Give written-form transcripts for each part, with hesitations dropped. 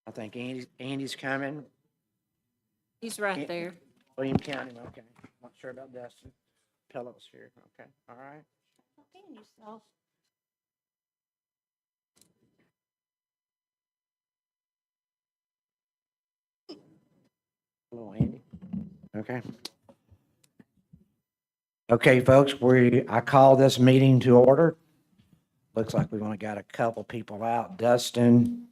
I think Andy's coming. He's right there. William County, okay. Not sure about Dustin. Pillows here, okay, all right. Hello, Andy. Okay. Okay, folks, I call this meeting to order. Looks like we've only got a couple people out. Dustin,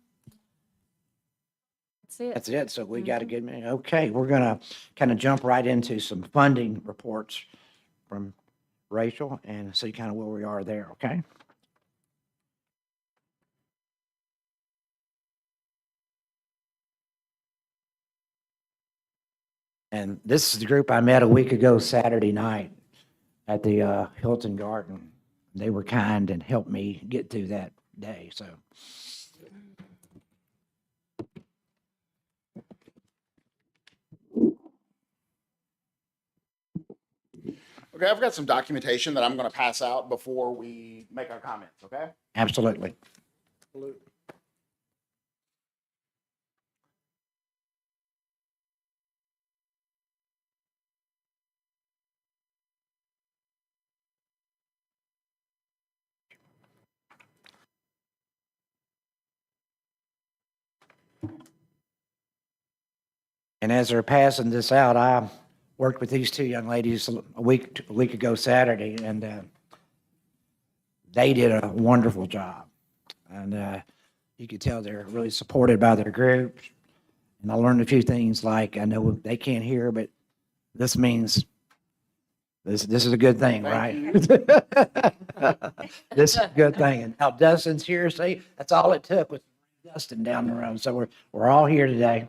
That's it. that's it. So we got a good minute. Okay, we're gonna kind of jump right into some funding reports from Rachel and see kind of where we are there, okay? And this is the group I met a week ago Saturday night at the Hilton Garden. They were kind and helped me get through that day, so. Okay, I've got some documentation that I'm going to pass out before we make our comments, okay? Absolutely. And as they're passing this out, I worked with these two young ladies a week ago Saturday, and they did a wonderful job. And you could tell they're really supported by their group. And I learned a few things like, I know they can't hear, but this means this is a good thing, right? This is a good thing. And now Dustin's here, see, that's all it took was Dustin down the road. So we're all here today.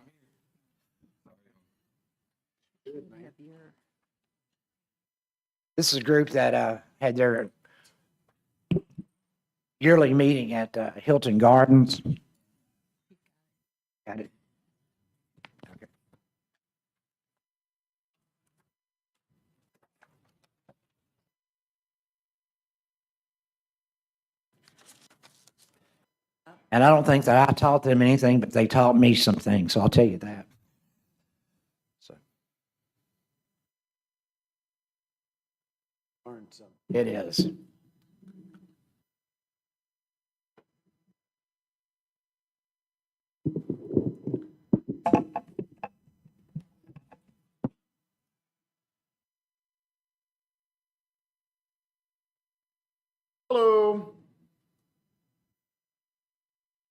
This is a group that had their yearly meeting at Hilton Gardens. Got it. Okay. And I don't think that I taught them anything, but they taught me some things, so I'll tell you that. So. It is. Hello.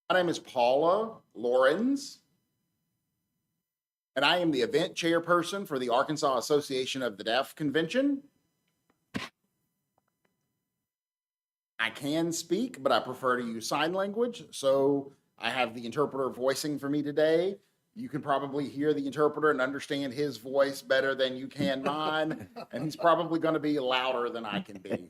My name is Paula Lorenz, and I am the event chairperson for the Arkansas Association of the Deaf Convention. I can speak, but I prefer to use sign language, so I have the interpreter voicing for me today. You can probably hear the interpreter and understand his voice better than you can mine, and he's probably going to be louder than I can be.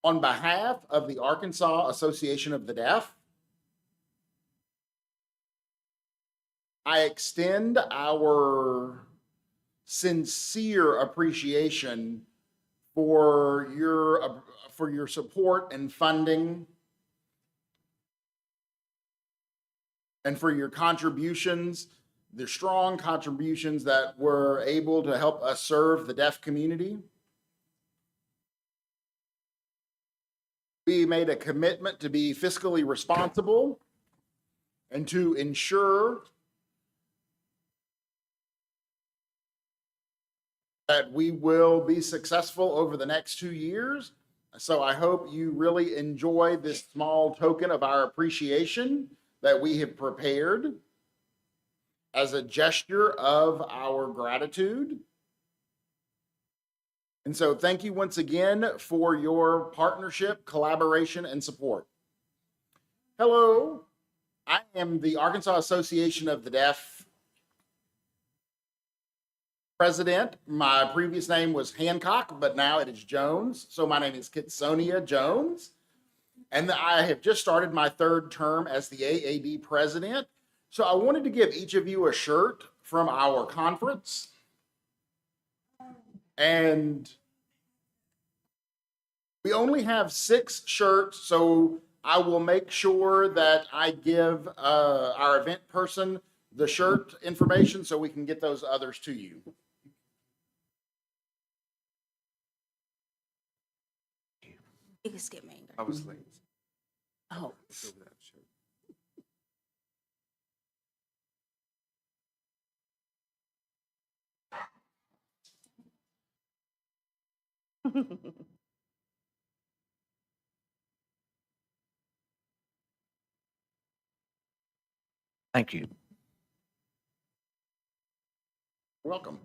On behalf of the Arkansas Association of the Deaf, I extend our sincere appreciation for your support and funding, and for your contributions, the strong contributions that were able to help us serve the deaf community. We made a commitment to be fiscally responsible and to ensure that we will be successful over the next 2 years. So I hope you really enjoy this small token of our appreciation that we have prepared as a gesture of our gratitude. And so thank you once again for your partnership, collaboration, and support. Hello, I am the Arkansas Association of the Deaf president. My previous name was Hancock, but now it is Jones. So my name is Kitsonia Jones. And I have just started my third term as the AAD president. So I wanted to give each of you a shirt from our conference. And We only have 6 shirts, so I will make sure that I give our event person the shirt information so we can get those others to you. You can skip me. I was late. Oh. It's over that shirt. Thank you. Welcome.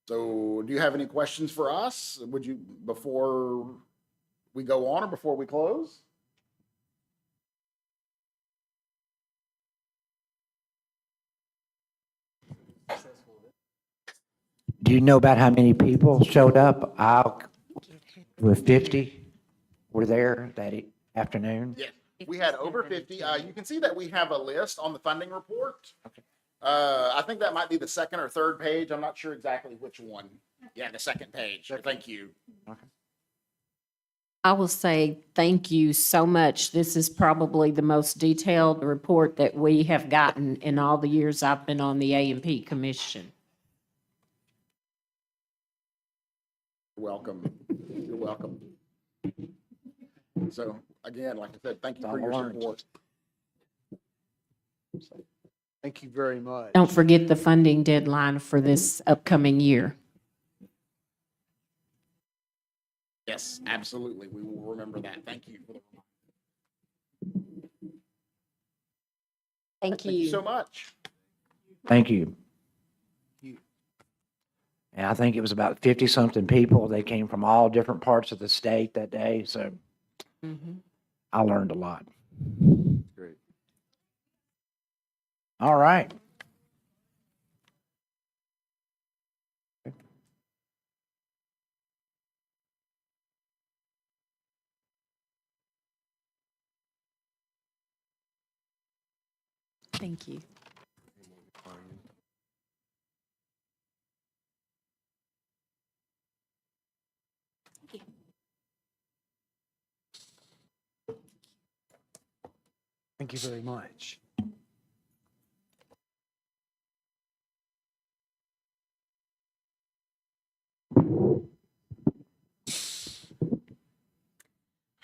So do you have any questions for us? Would you, before we go on or before we close? Do you know about how many people showed up? With 50 were there that afternoon? Yes, we had over 50. You can see that we have a list on the funding report. Okay. I think that might be the second or third page. I'm not sure exactly which one. Yeah, the second page. Thank you. Okay. I will say thank you so much. This is probably the most detailed report that we have gotten in all the years I've been on the A&P Commission. You're welcome. You're welcome. So again, like I said, thank you for your support. Thank you very much. Don't forget the funding deadline for this upcoming year. Yes, absolutely. We will remember that. Thank you. Thank Thank you so much. Thank you. And I think it was about 50-something people. They came from all different parts of the state that day, so I learned a lot. Great. All right. Thank you. Thank you very much.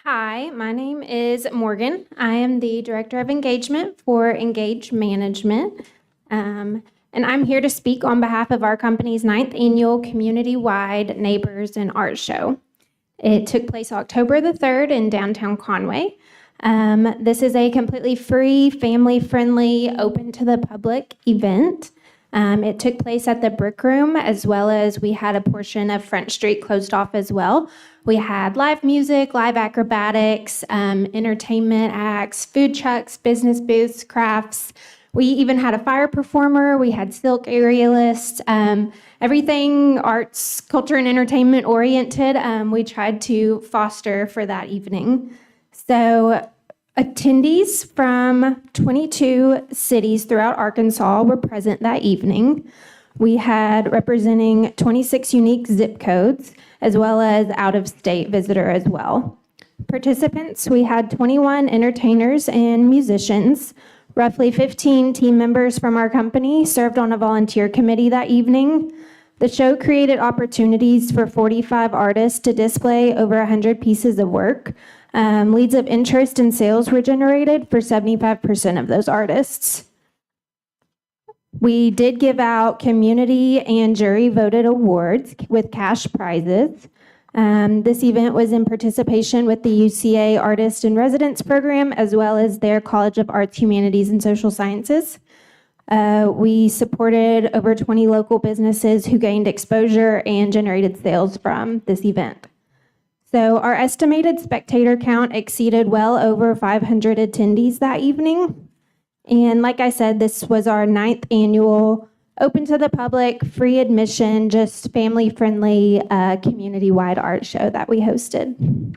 Hi, my name is Morgan. I am the Director of Engagement for Engage Management. And I'm here to speak on behalf of our company's 9th annual community-wide Neighbors and Art Show. It took place October the 3rd in downtown Conway. This is a completely free, family-friendly, open to the public event. It took place at the Brick Room, as well as we had a portion of Front Street closed off as well. We had live music, live acrobatics, entertainment acts, food trucks, business booths, crafts. We even had a fire performer. We had silk aerialists, everything arts, culture, and entertainment oriented. We tried to foster for that evening. So attendees from 22 cities throughout Arkansas were present that evening. We had representing 26 unique zip codes, as well as out-of-state visitor as well. Participants, we had 21 entertainers and musicians. Roughly 15 team members from our company served on a volunteer committee that evening. The show created opportunities for 45 artists to display over 100 pieces of work. Leads of interest and sales were generated for 75% of those artists. We did give out community and jury voted awards with cash prizes. This event was in participation with the UCA Artist in Residence program, as well as their College of Arts, Humanities, and Social Sciences. We supported over 20 local businesses who gained exposure and generated sales from this event. So our estimated spectator count exceeded well over 500 attendees that evening. And like I said, this was our 9th annual open to the public, free admission, just family-friendly, community-wide art show that we hosted.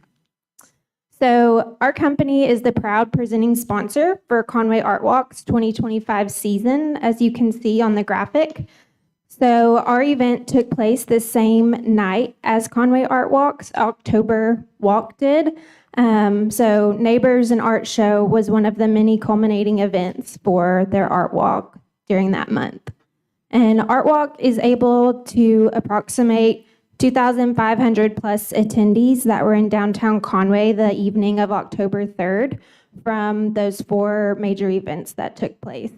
So our company is the proud presenting sponsor for Conway Art Walk's 2025 season, as you can see on the graphic. So our event took place the same night as Conway Art Walk's October Walk did. So Neighbors and Art Show was one of the many culminating events for their art walk during that month. And Art Walk is able to approximate 2,500 plus attendees that were in downtown Conway the evening of October 3rd from those 4 major events that took place.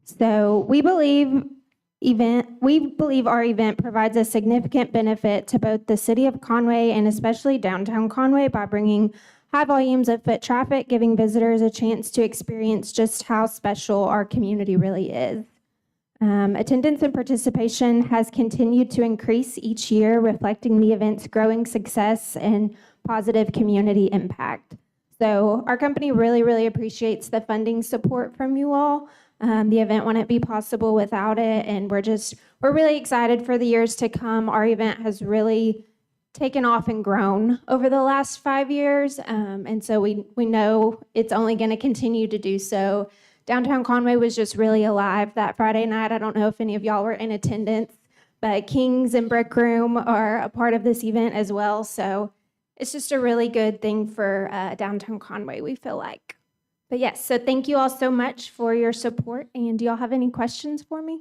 So we believe our event provides a significant benefit to both the city of Conway and especially downtown Conway by bringing high volumes of foot traffic, giving visitors a chance to experience just how special our community really is. Attendance and participation has continued to increase each year, reflecting the event's growing success and positive community impact. So our company really, really appreciates the funding support from you all. The event wouldn't be possible without it, and we're really excited for the years to come. Our event has really taken off and grown over the last 5 years, and so we know it's only going to continue to do so. Downtown Conway was just really alive that Friday night. I don't know if any of y'all were in attendance, but Kings and Brick Room are a part of this event as well. So it's just a really good thing for downtown Conway, we feel like. But yes, so thank you all so much for your support. And do y'all have any questions for me?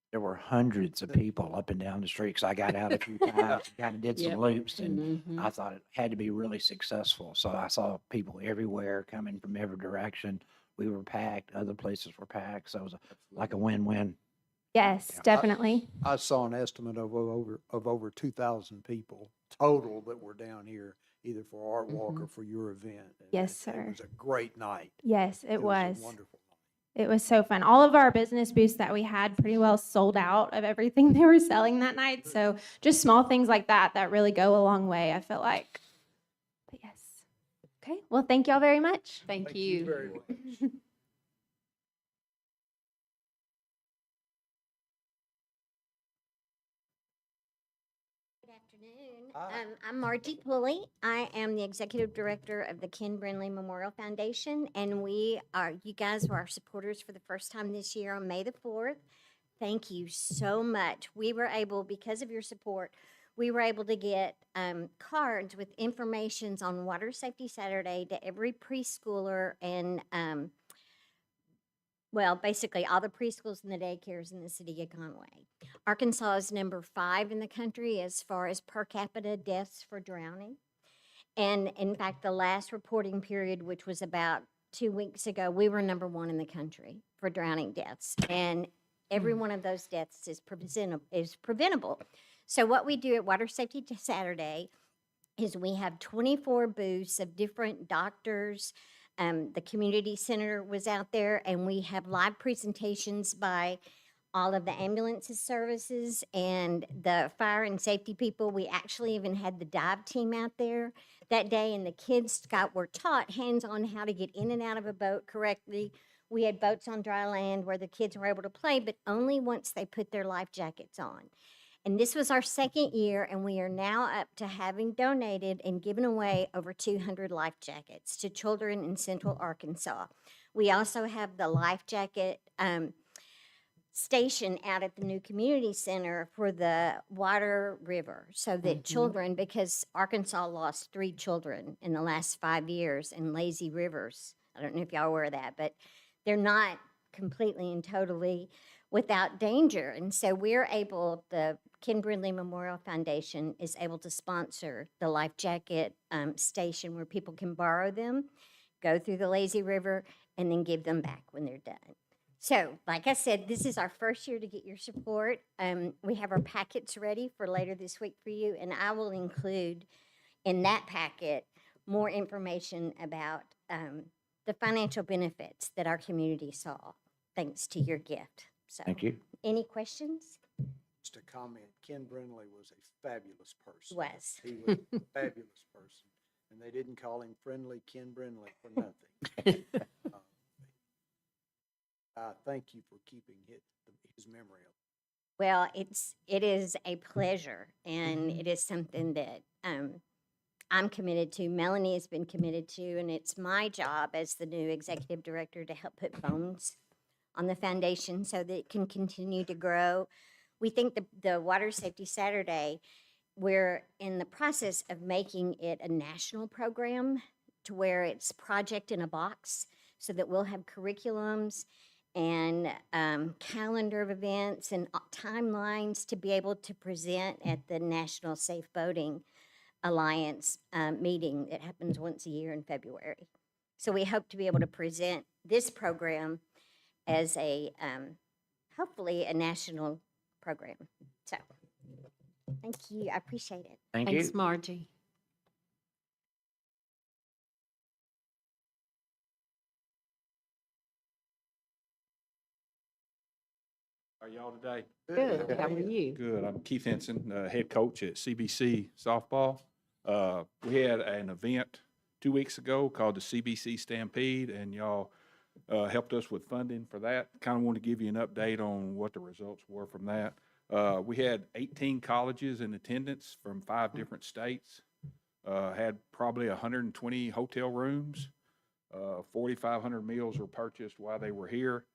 There were hundreds of people up and down the street, 'cause I got out a few times, kind of did some Yep. loops, and Mhm. I thought it had to be really successful. So I saw people everywhere coming from every direction. We were packed, other places were packed, so it was like a win-win. Yes, Yeah. definitely. I saw an estimate of over 2,000 people total that were down here, either for Art Walk or for your event. And Yes, It sir. was a great night. Yes, it It was. was a wonderful night. It was so fun. All of our business booths that we had pretty well sold out of everything they were selling that night. So just small things like that that really go a long way, I feel like. But yes. Okay. Well, thank y'all very much. Thank you you. very much. Good afternoon. Hi. I'm Margie Pulley. I am the executive director of the Ken Brindley Memorial Foundation, and you guys were our supporters for the first time this year on May the 4th. Thank you so much. Because of your support, we were able to get cards with informations on Water Safety Saturday to every preschooler and basically all the preschools and the daycares in the city of Conway. Arkansas is number 5 in the country as far as per capita deaths for drowning. And in fact, the last reporting period, which was about 2 weeks ago, we were number 1 in the country for drowning deaths. And every one of those deaths is preventable. So what we do at Water Safety Saturday is we have 24 booths of different doctors. The community center was out there, and we have live presentations by all of the ambulances services and the fire and safety people. We actually even had the dive team out there that day, and the kids were taught hands-on how to get in and out of a boat correctly. We had boats on dry land where the kids were able to play, but only once they put their life jackets on. And this was our 2nd year, and we are now up to having donated and given away over 200 life jackets to children in Central Arkansas. We also have the life jacket station out at the new community center for the Water River, so that children, because Arkansas lost 3 children in the last 5 years in lazy rivers. I don't know if y'all are aware of that, but they're not completely and totally without danger. And so the Ken Brindley Memorial Foundation is able to sponsor the life jacket station where people can borrow them, go through the lazy river, and then give them back when they're done. So, like I said, this is our first year to get your support. We have our packets ready for later this week for you, and I will include in that packet more information about the financial benefits that our community saw thanks to your gift. So, Thank you. any questions? Just a comment, Ken Brindley was a fabulous person. Was. He was a fabulous person, and they didn't call him Friendly Ken Brindley for nothing. Thank you for keeping his memory up. Well, it is a pleasure, and it is something that I'm committed to. Melanie has been committed to, and it's my job as the new executive director to help put bones on the foundation so that it can continue to grow. We think the Water Safety Saturday, we're in the process of making it a national program to where it's project in a box so that we'll have curriculums and calendar of events and timelines to be able to present at the National Safe Boating Alliance meeting. It happens once a year in February. So we hope to be able to present this program as a, hopefully a national program. So, thank you, I appreciate it. Thank Thanks, you. Margie. How are y'all today? Good, how are you? Good. I'm Keith Henson, head coach at CBC softball. We had an event 2 weeks ago called the CBC Stampede, and y'all helped us with funding for that. Kind of want to give you an update on what the results were from that. We had 18 colleges in attendance from 5 different states. Had probably 120 hotel rooms. 4,500 meals were purchased while they were here.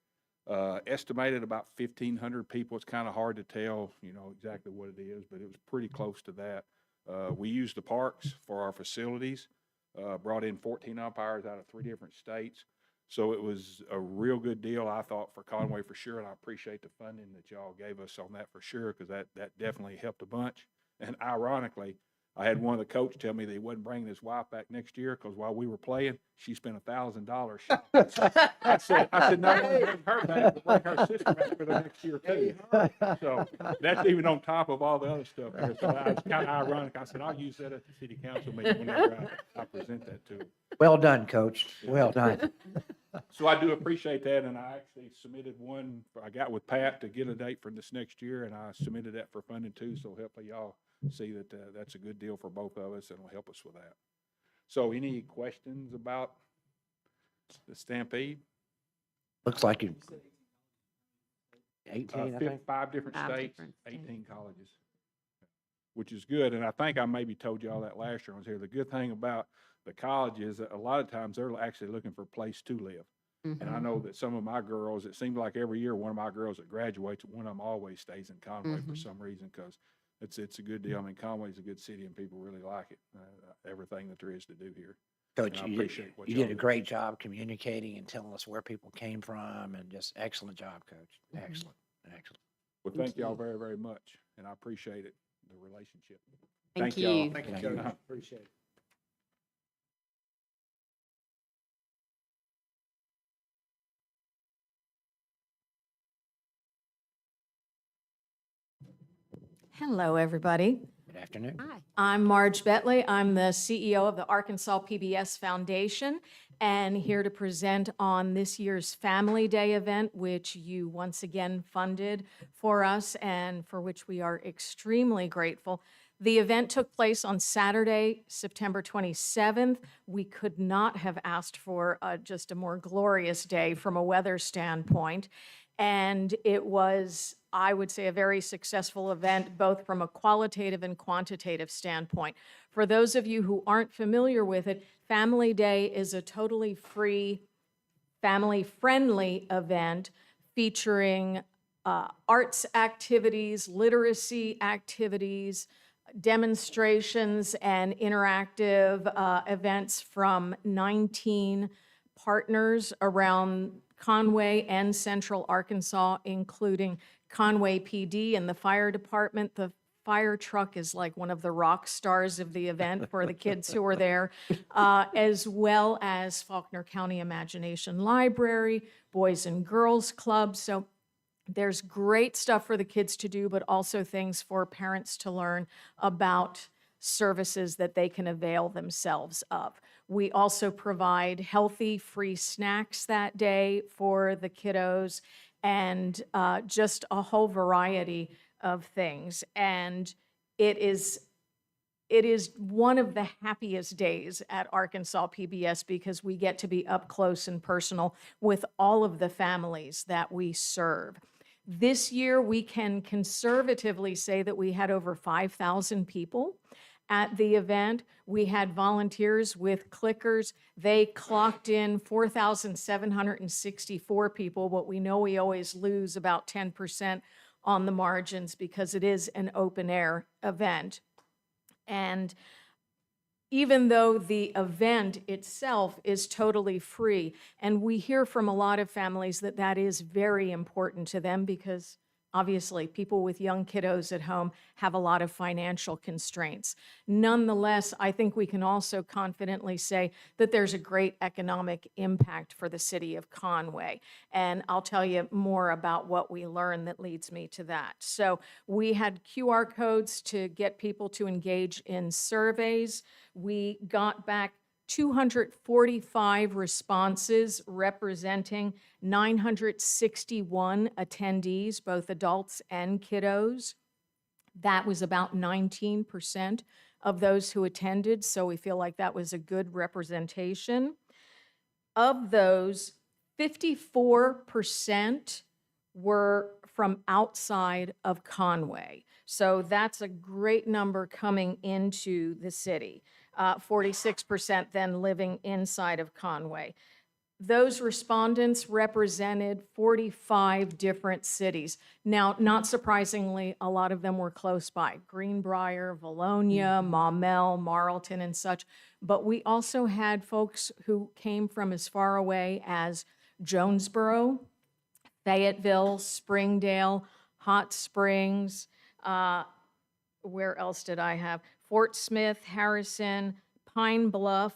Estimated about 1,500 people. It's kind of hard to tell, exactly what it is, but it was pretty close to that. We used the parks for our facilities, brought in 14 umpires out of 3 different states. So it was a real good deal, I thought, for Conway for sure, and I appreciate the funding that y'all gave us on that for sure, because that definitely helped a bunch. And ironically, I had one of the coaches tell me that he wasn't bringing his wife back next year because while we were playing, she spent $1,000 shopping. I said, not only bring her back, but bring her sister back for the next year too. So that's even on top of all the other stuff there. So I was kind of ironic. I said, I'll use that at the city council meeting whenever I present that to them. Well done, Coach. Well done. So I do appreciate that, and I actually submitted one, I got with Pat to get a date for this next year, and I submitted that for funding too, so hopefully y'all see that that's a good deal for both of us, and will help us with that. So any questions about the Stampede? Looks like you. 18, I think. 5 different 5 states, different 18 colleges, which is good, and I think I maybe told y'all that last year I was here. The good thing about the colleges, a lot of times they're actually looking for a place to live. And I know that some of my girls, it seems like every year one of my girls that graduates, one of them always stays in Conway for some reason, because it's a good deal. I mean, Conway's a good city and people really like it, everything that there is to do here. Coach, And I appreciate what you y'all did a do. great job communicating and telling us where people came from, and just excellent job, Coach. Excellent, excellent. Well, thank y'all very, very much, and I appreciate it, the relationship. Thank y'all. you. Thank you, Thank you. Coach. Appreciate it. Hello, everybody. Good afternoon. Hi. I'm Marge Bentley. I'm the CEO of the Arkansas PBS Foundation, and here to present on this year's Family Day event, which you once again funded for us and for which we are extremely grateful. The event took place on Saturday, September 27th. We could not have asked for just a more glorious day from a weather standpoint. And it was, I would say, a very successful event, both from a qualitative and quantitative standpoint. For those of you who aren't familiar with it, Family Day is a totally free, family-friendly event featuring arts activities, literacy activities, demonstrations, and interactive events from 19 partners around Conway and Central Arkansas, including Conway PD and the fire department. The fire truck is like one of the rock stars of the event for the kids who are there, as well as Faulkner County Imagination Library, Boys and Girls Club. So there's great stuff for the kids to do, but also things for parents to learn about services that they can avail themselves of. We also provide healthy, free snacks that day for the kiddos, and just a whole variety of things. And it is one of the happiest days at Arkansas PBS because we get to be up close and personal with all of the families that we serve. This year, we can conservatively say that we had over 5,000 people at the event. We had volunteers with clickers. They clocked in 4,764 people, but we know we always lose about 10% on the margins because it is an open air event. And even though the event itself is totally free, and we hear from a lot of families that that is very important to them because obviously people with young kiddos at home have a lot of financial constraints. Nonetheless, I think we can also confidently say that there's a great economic impact for the city of Conway. And I'll tell you more about what we learned that leads me to that. So we had QR codes to get people to engage in surveys. We got back 245 responses representing 961 attendees, both adults and kiddos. That was about 19% of those who attended, so we feel like that was a good representation. Of those, 54% were from outside of Conway. So that's a great number coming into the city. 46% then living inside of Conway. Those respondents represented 45 different cities. Now, not surprisingly, a lot of them were close by, Greenbrier, Valonia, Maumelle, Marlton, and such. But we also had folks who came from as far away as Jonesboro, Fayetteville, Springdale, Hot Springs, where else did I have? Fort Smith, Harrison, Pine Bluff,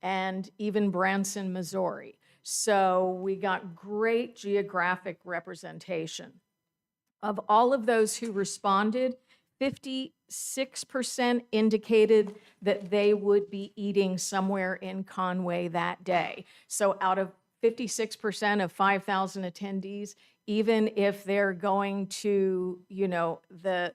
and even Branson, Missouri. So we got great geographic representation. Of all of those who responded, 56% indicated that they would be eating somewhere in Conway that day. So out of 56% of 5,000 attendees, even if they're going to, the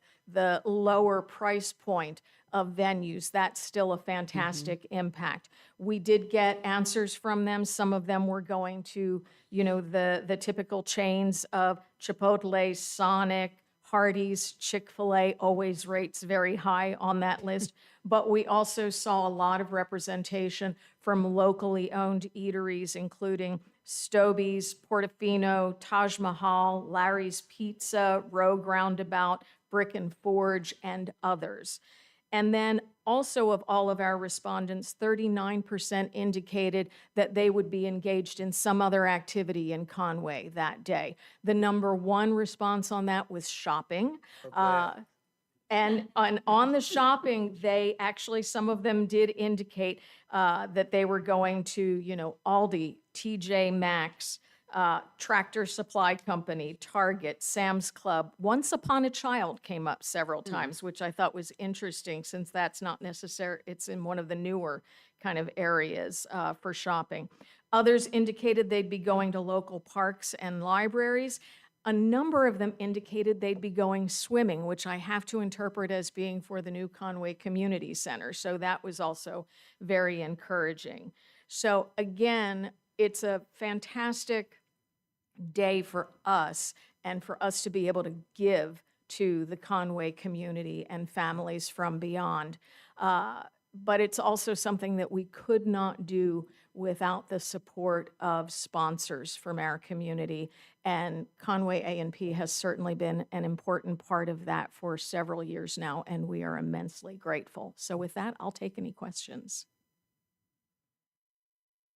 lower price point of venues, that's still a fantastic impact. We did get answers from them. Some of them were going to, the typical chains of Chipotle, Sonic, Hardee's, Chick-fil-A always rates very high on that list. But we also saw a lot of representation from locally owned eateries, including Stobie's, Portofino, Taj Mahal, Larry's Pizza, Rogue Roundabout, Brick and Forge, and others. And then also of all of our respondents, 39% indicated that they would be engaged in some other activity in Conway that day. The number one response on that was shopping. And on the shopping, they actually, some of them did indicate that they were going to, Aldi, TJ Maxx, Tractor Supply Company, Target, Sam's Club. Once Upon a Child came up several times, which I thought was interesting since that's not necessary. It's in one of the newer kind of areas for shopping. Others indicated they'd be going to local parks and libraries. A number of them indicated they'd be going swimming, which I have to interpret as being for the new Conway Community Center. So that was also very encouraging. So again, it's a fantastic day for us and for us to be able to give to the Conway community and families from beyond. But it's also something that we could not do without the support of sponsors from our community. And Conway A&P has certainly been an important part of that for several years now, and we are immensely grateful. So with that, I'll take any questions.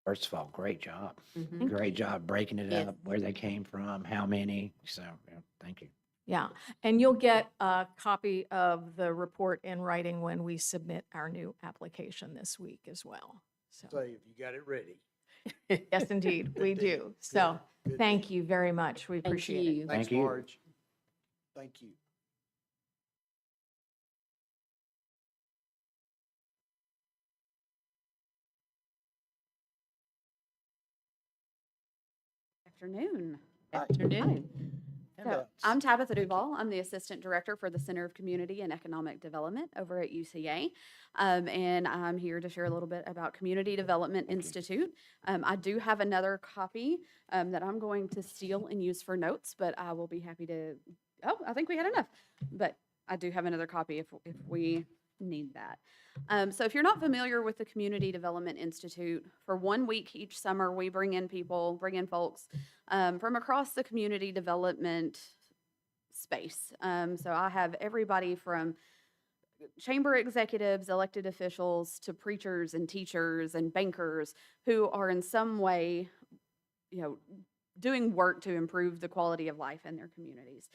First of all, great job. Great job breaking it up, where they came from, how many. So, thank you. Yeah, and you'll get a copy of the report in writing when we submit our new application this week as well. So, Say if you got it ready. yes, indeed, we do. So, thank you very much. We appreciate it. Thanks, Thank you. Marge. Thank you. Afternoon. Hi. Afternoon. So, Handouts. I'm Tabitha Duval. I'm the Assistant Director for the Center of Community and Economic Development over at UCA. And I'm here to share a little bit about Community Development Institute. I do have another copy that I'm going to steal and use for notes, but I will be happy to, I think we had enough. But I do have another copy if we need that. So if you're not familiar with the Community Development Institute, for 1 week each summer, we bring in folks from across the community development space. So I have everybody from chamber executives, elected officials, to preachers and teachers and bankers who are in some way, doing work to improve the quality of life in their communities.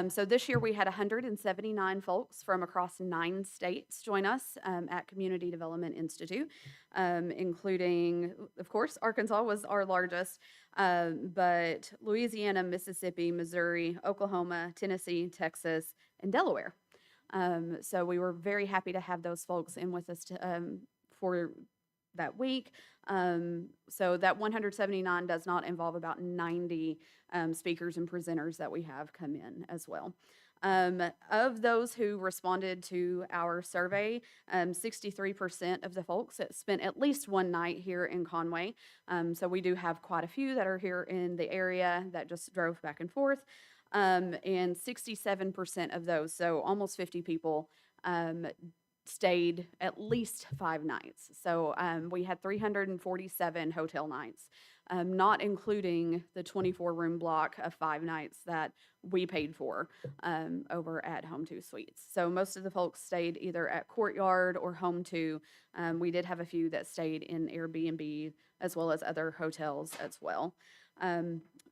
So this year we had 179 folks from across 9 states join us at Community Development Institute, including, of course, Arkansas was our largest, but Louisiana, Mississippi, Missouri, Oklahoma, Tennessee, Texas, and Delaware. So we were very happy to have those folks in with us for that week. So that 179 does not involve about 90 speakers and presenters that we have come in as well. Of those who responded to our survey, 63% of the folks that spent at least one night here in Conway. So we do have quite a few that are here in the area that just drove back and forth. And 67% of those, so almost 50 people, stayed at least 5 nights. So we had 347 hotel nights, not including the 24-room block of 5 nights that we paid for over at Home 2 Suites. So most of the folks stayed either at Courtyard or Home 2. We did have a few that stayed in Airbnb as well as other hotels as well.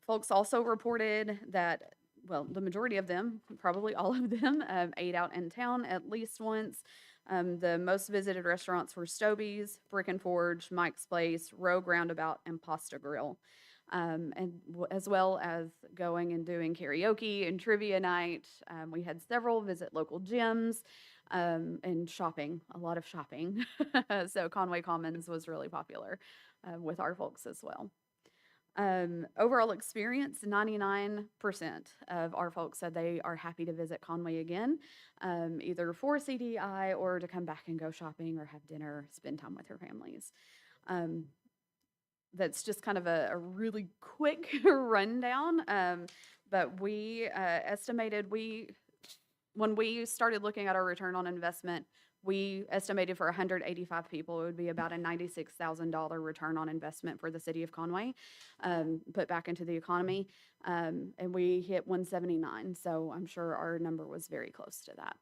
Folks also reported that, well, the majority of them, probably all of them, ate out in town at least once. The most visited restaurants were Stobie's, Brick and Forge, Mike's Place, Rogue Roundabout, and Pasta Grill. As well as going and doing karaoke and trivia night. We had several visit local gyms and shopping, a lot of shopping. So Conway Commons was really popular with our folks as well. Overall experience, 99% of our folks said they are happy to visit Conway again, either for CDI or to come back and go shopping or have dinner, spend time with their families. That's just kind of a really quick rundown, but we estimated when we started looking at our return on investment, we estimated for 185 people, it would be about a $96,000 return on investment for the city of Conway, put back into the economy. And we hit 179. So I'm sure our number was very close to that.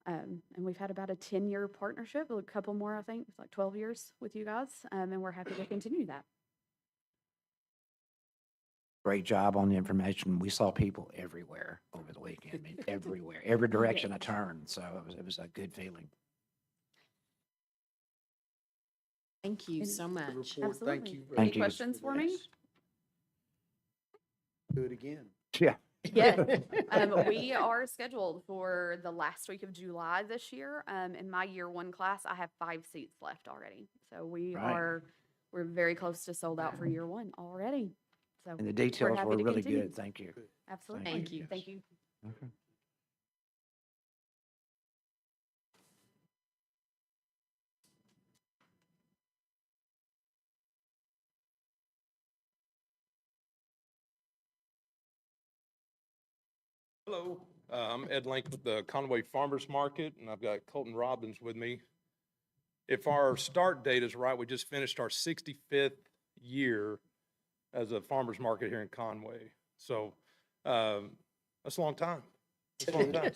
And we've had about a 10-year partnership, a couple more, I think, it's like 12 years with you guys. And we're happy to continue that. Great job on the information. We saw people everywhere over the weekend. I mean, everywhere, every direction I turned. So it was a good feeling. Thank you so much. Report. Thank Absolutely. you. Any Thank you. questions for me? Do it again. Yeah. Yes. We are scheduled for the last week of July this year. In my year 1 class, I have 5 seats left already. So we're very close to sold out for year 1 already. So And the we're details happy were to really continue. good. Thank you. Absolutely. Thank you. Thank you. Okay. Hello, I'm Ed Link with the Conway Farmers Market, and I've got Colton Robbins with me. If our start date is right, we just finished our 65th year as a farmers market here in Conway. So that's a long time. That's a long time.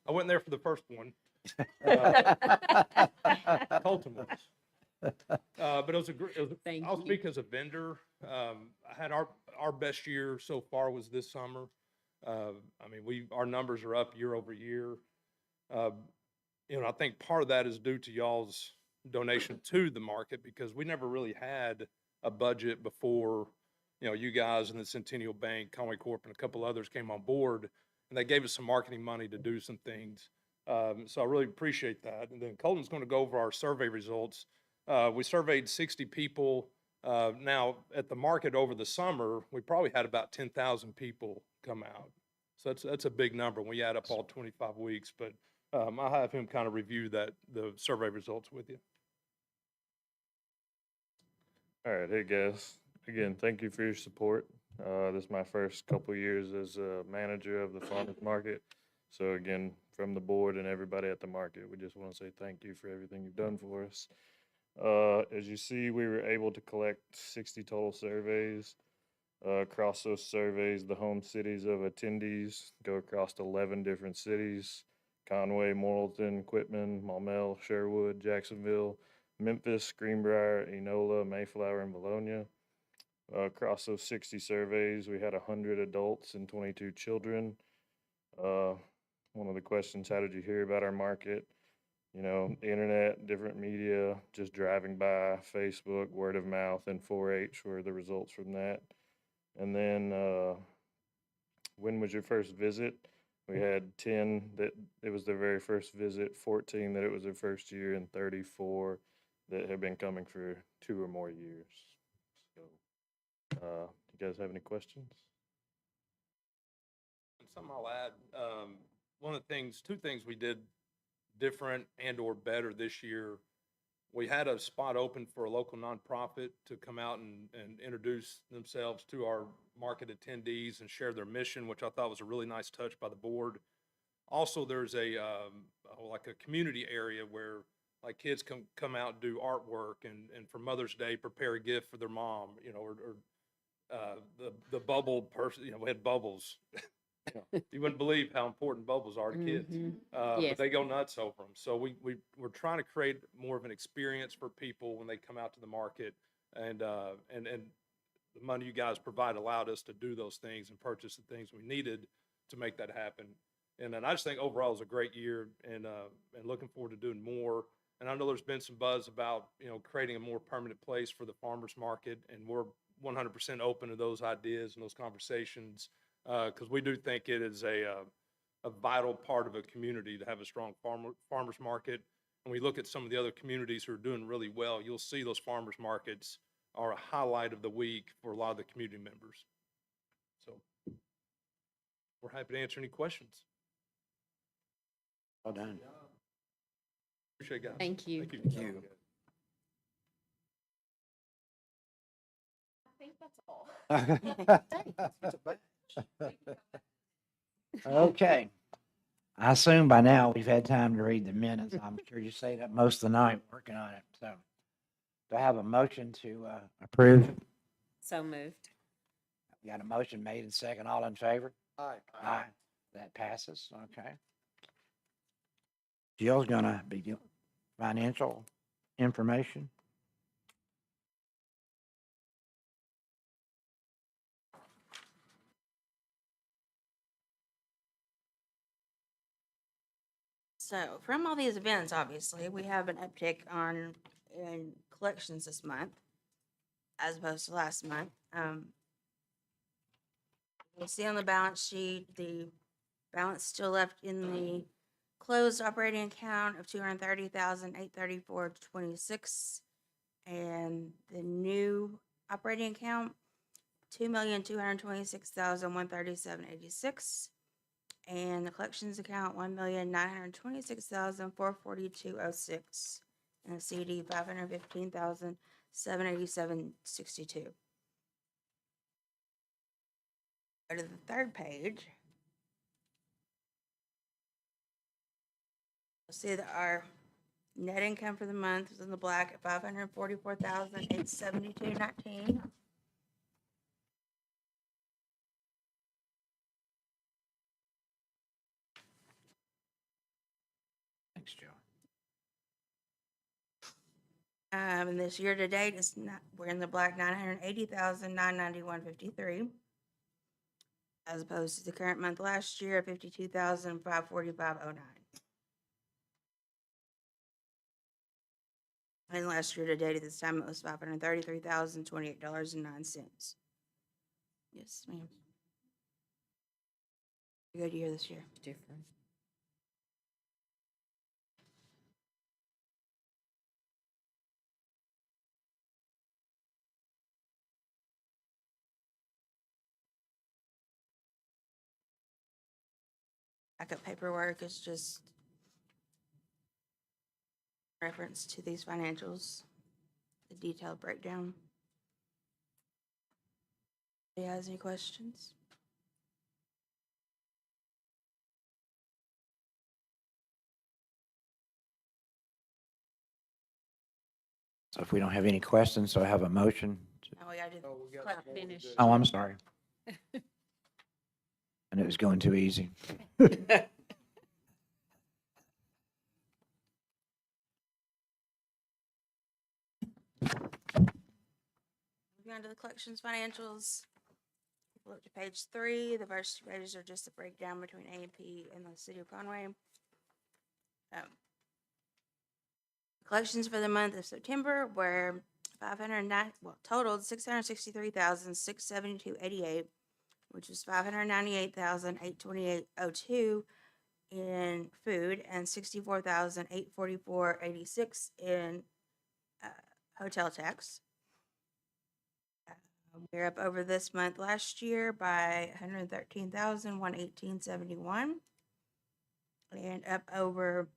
I wasn't there for the first one. Colton was. But it was Thank I'll you. speak as a vendor. I had our best year so far was this summer. I mean, our numbers are up year over year. I think part of that is due to y'all's donation to the market, because we never really had a budget before, you guys and the Centennial Bank, Conway Corp, and a couple others came on board, and they gave us some marketing money to do some things. So I really appreciate that. And then Colton's going to go over our survey results. We surveyed 60 people. Now, at the market over the summer, we probably had about 10,000 people come out. So that's a big number when you add up all 25 weeks. But I'll have him kind of review the survey results with you. All right, hey guys. Again, thank you for your support. This is my first couple years as a manager of the farmers market. So again, from the board and everybody at the market, we just want to say thank you for everything you've done for us. As you see, we were able to collect 60 total surveys. Across those surveys, the home cities of attendees go across 11 different cities: Conway, Morrilton, Quitman, Maumelle, Sherwood, Jacksonville, Memphis, Greenbrier, Enola, Mayflower, and Bologna. Across those 60 surveys, we had 100 adults and 22 children. One of the questions, how did you hear about our market? You know, the internet, different media, just driving by, Facebook, word of mouth, and 4-H were the results from that. And then, when was your first visit? We had 10 that it was their very first visit, 14 that it was their first year, and 34 that have been coming for 2 or more years. So, you guys have any questions? And something I'll add, one of the things, two things we did different and or better this year. We had a spot open for a local nonprofit to come out and introduce themselves to our market attendees and share their mission, which I thought was a really nice touch by the board. Also, there's like a community area where like kids come out and do artwork and for Mother's Day prepare a gift for their mom, you know, or the bubble person, you know, we had bubbles. You wouldn't believe how important bubbles are to kids. But Yes. they go nuts over them. So we're trying to create more of an experience for people when they come out to the market, and the money you guys provide allowed us to do those things and purchase the things we needed to make that happen. And then I just think overall it was a great year, and looking forward to doing more. And I know there's been some buzz about, you know, creating a more permanent place for the farmers market, and we're 100% open to those ideas and those conversations, because we do think it is a vital part of a community to have a strong farmers market. And we look at some of the other communities who are doing really well, you'll see those farmers markets are a highlight of the week for a lot of the community members. So we're happy to answer any questions. Well done. Appreciate it, guys. Thank you. Thank you. I think that's all. Okay. I assume by now we've had time to read the minutes. I'm sure you stayed up most of the night working on it. So do I have a motion to approve? So moved. We got a motion made and second. All in favor? Aye. Aye. That passes. Okay. Jill's gonna be doing financial information. So from all these events, obviously, we have an uptick in collections this month as opposed to last month. You'll see on the balance sheet, the balance still left in the closed operating account of $230,834.26, and the new operating account, $2,226,137.86. And the collections account, $1,926,442.06, and the CD, $515,787.62. Go to the third page. You'll see that our net income for the month was in the black at $544,872.19. Thanks, Jill. And this year to date is not, we're in the black, $980,991.53, as opposed to the current month last year, $52,545.09. And last year to date at this time, it was $533,028.09. Yes, ma'am. Good year this year. Different. Backup paperwork is just reference to these financials, the detailed breakdown. Do you have any questions? So if we don't have any questions, so I have a motion. Now we gotta do Oh, we got Clap. some more to Finish. do. Oh, I'm sorry. And it was going too easy. moving on to the collections financials. Look to page 3. The first two pages are just a breakdown between A&P and the city of Conway. Collections for the month of September were 509, well, totaled 663,672.88, which was 598,828.02 in food and 64,844.86 in hotel tax. We're up over this month last year by 113,118.71, and up over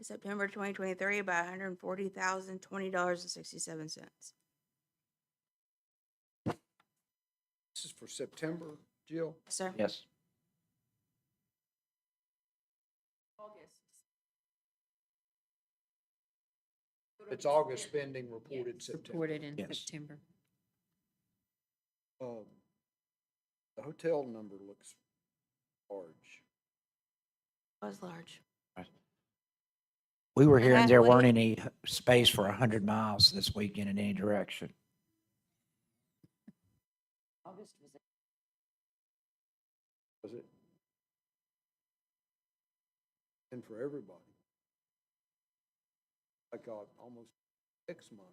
September 2023 by $140,020.67. This is for September, Jill? Sir? Yes. It's August spending reported September. Reported in Yes. September. The hotel number looks large. Was large. We were And hearing that there way- weren't any space for 100 miles this weekend in any direction. Was it? And for everybody. I got almost 6 months.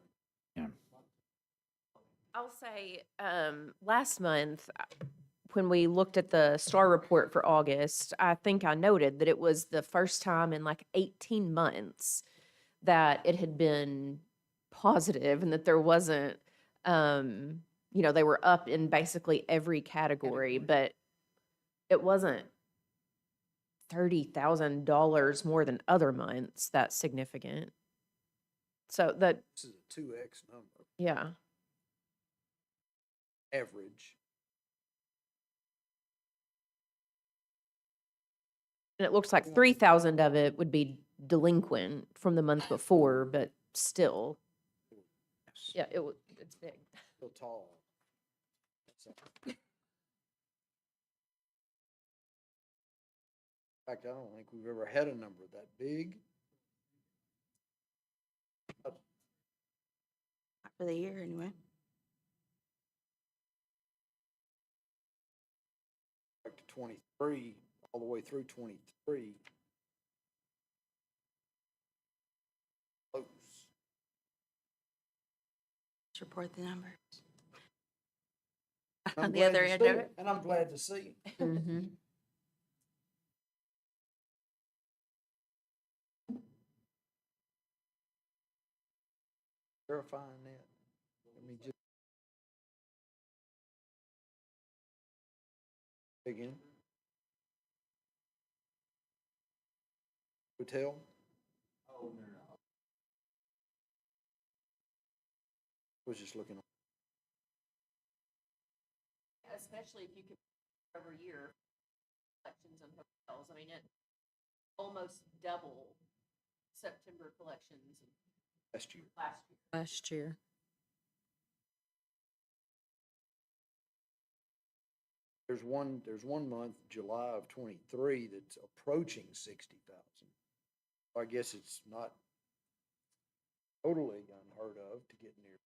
I'll say, last month, when we looked at the STAR report for August, I think I noted that it was the first time in like 18 months that it had been positive and that there wasn't, they were up in basically every category, but it wasn't $30,000 more than other months. That's significant. So that, This is a 2X number, yeah. average. And it looks like 3,000 of it would be delinquent from the month before, but still, yeah, it's big. Still tall. In fact, I don't think we've ever had a number that big. Not for the year, anyway. Back to 23, all the way through 23. Close. Let's report the numbers. I'm On the glad other to end see of it, it. and I'm glad to see it. Mm-hmm. Verifying that. Let me just. Again. Hotel. Was just looking. Especially if you could every year collections and hotels. I mean, it almost double September collections Last year. last year. Last year. There's one month, July of 23, that's approaching 60,000. I guess it's not totally unheard of to get near.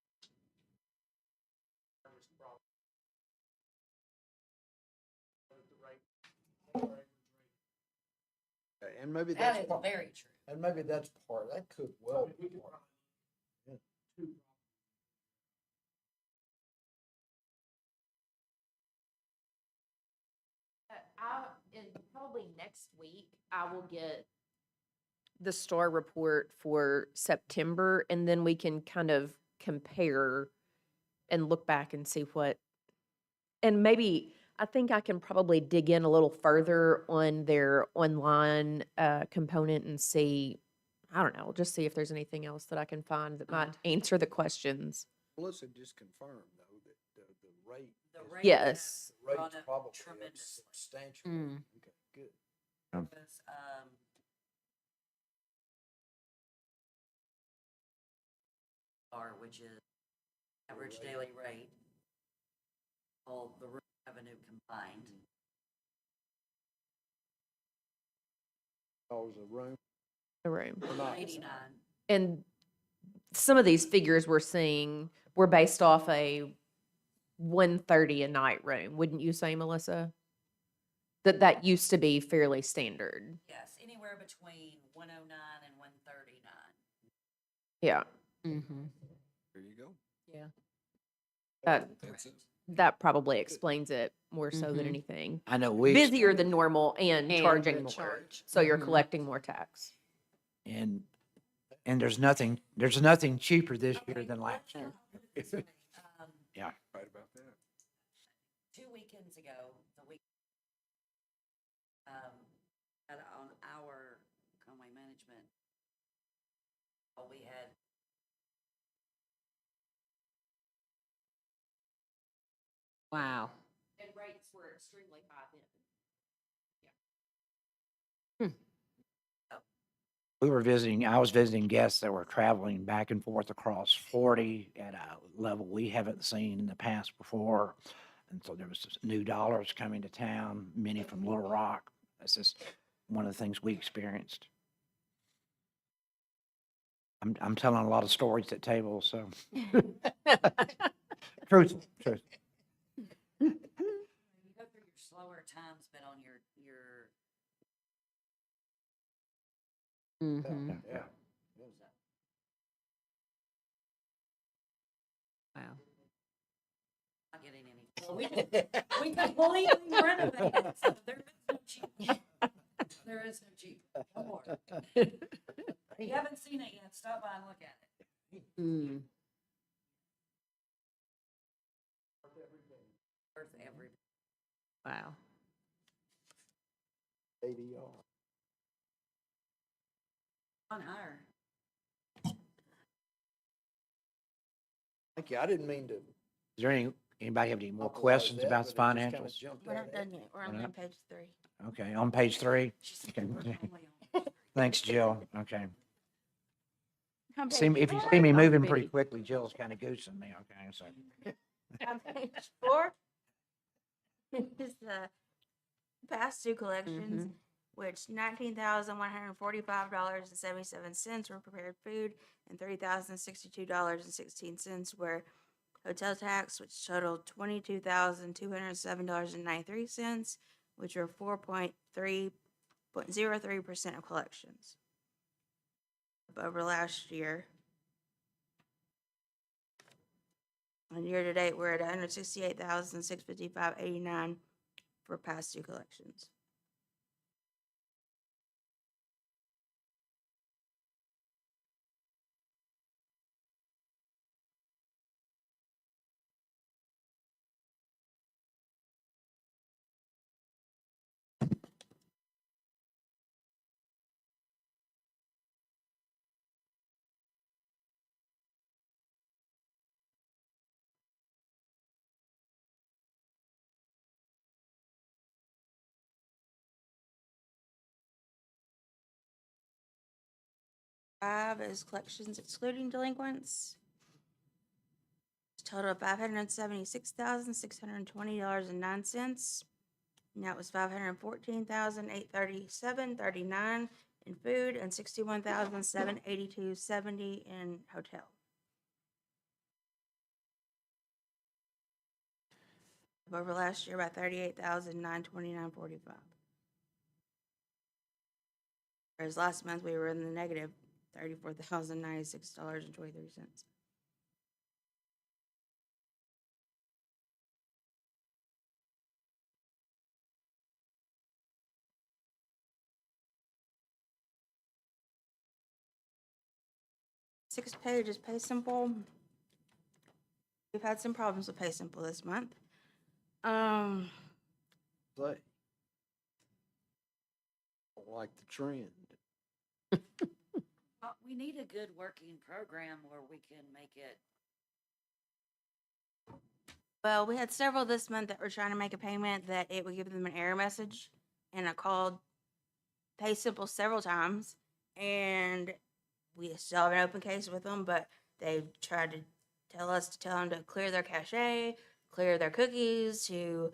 And maybe that's part, very true. and maybe that's part, that could well be part. Probably next week, I will get the STAR report for September, and then we can kind of compare and look back and see and maybe, I think I can probably dig in a little further on their online component and see, I don't know, just see if there's anything else that I can find that might answer the questions. Melissa just confirmed though that the rate. is- Yes. The rate's probably up substantially. Mm. Okay, good. which is average daily rate, all the room revenue combined. Dollars a room. A room. $89. And some of these figures we're seeing were based off a 130 a night room, wouldn't you say, Melissa? That used to be fairly standard. Yes, anywhere between 109 and 139. Yeah. Mm-hmm. There you go. Yeah. That probably explains it more so than Mhm. anything. I know we, Busier than normal and And charging the more. charge. So you're Mhm. collecting more tax. and there's nothing cheaper this year than last year. Yeah. Right about that. 2 weekends ago, on our Conway management, we had Wow. And rates were extremely high then. I was visiting guests that were traveling back and forth across 40 at a level we haven't seen in the past before. And so there was this new dollars coming to town, many from Little Rock. That's just one of the things we experienced. I'm telling a lot of stories at tables, so. Truth. you go through your slower times, but on your Mm-hmm. Yeah. Wow. not getting any. Well, we completely renovated, so there is no cheap. There is no cheap. No more. If you haven't seen it yet, stop by and look at it. Mm. Worth every. Wow. ADR. On higher. Thank you. I didn't mean to. Is there anybody have any more monopolize questions that, about the but it just kinda financials? jumped We're out not at done me. yet. We're We're only on not? page 3. Okay, on page 3. Okay. Thanks, Jill. Okay. On See, page if you see 4, me I'm moving big. pretty quickly, Jill's kind of goosing me, okay, so. on page 4 is the past due collections, which $19,145.77 were prepared food, and $3,062.16 were hotel tax, which totaled $22,207.93, which are 4.03% of collections over last year. And year to date, we're at 168,655.89 for past due collections. Five is collections excluding delinquents. Total of $576,620.09. And that was $514,837.39 in food and $61,782.70 in hotel. Over last year by $38,929.45. Whereas last month we were in the negative $34,096.23. Sixth page is Pay Simple. We've had some problems with Pay Simple this month. But don't like the trend. Well, we need a good working program where we can make it. Well, we had several this month that were trying to make a payment that it would give them an error message. And I called Pay Simple several times and we still have an open case with them, but They've tried to tell us to tell them to clear their cache, clear their cookies, to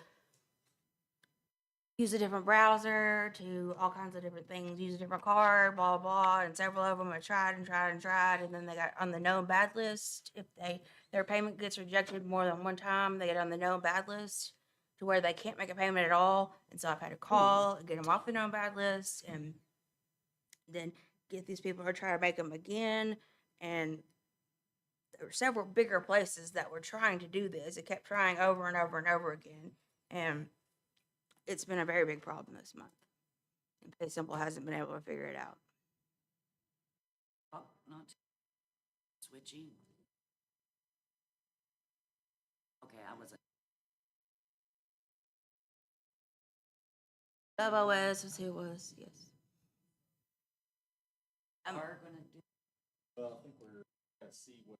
use a different browser, to all kinds of different things, use a different card, blah, blah, and several of them have tried and tried and tried, and then they got on the known bad list. If their payment gets rejected more than one time, they get on the known bad list to where they can't make a payment at all. And so I've had to call and get them off the known bad list and then get these people to try to make them again. And there were several bigger places that were trying to do this. It kept trying over and over and over again. And it's been a very big problem this month. And Pay Simple hasn't been able to figure it out. Oh, not switching. Okay, I was. GovOS was who it was, yes. Are gonna do. Well, I think we're gonna see what.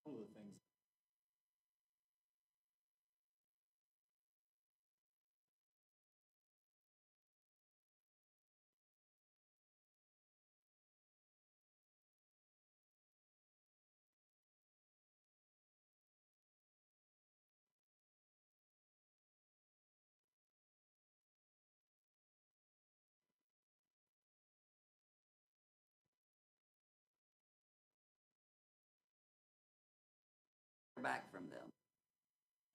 One of the things. Back from them.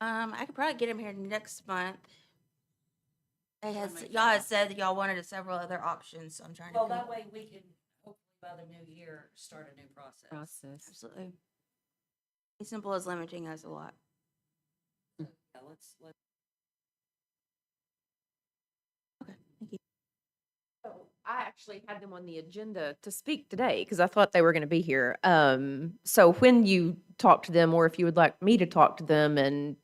I could probably get him here next month. They had, Wanna make y'all had that- said that y'all wanted several other options, so I'm trying to. Well, come- that way we can hopefully by the new year, start a new process. Absolutely. Pay Simple is limiting us a lot. Yeah, let's. So I actually had them on the agenda to speak today because I thought they were going to be here. So when you talk to them, or if you would like me to talk to them and,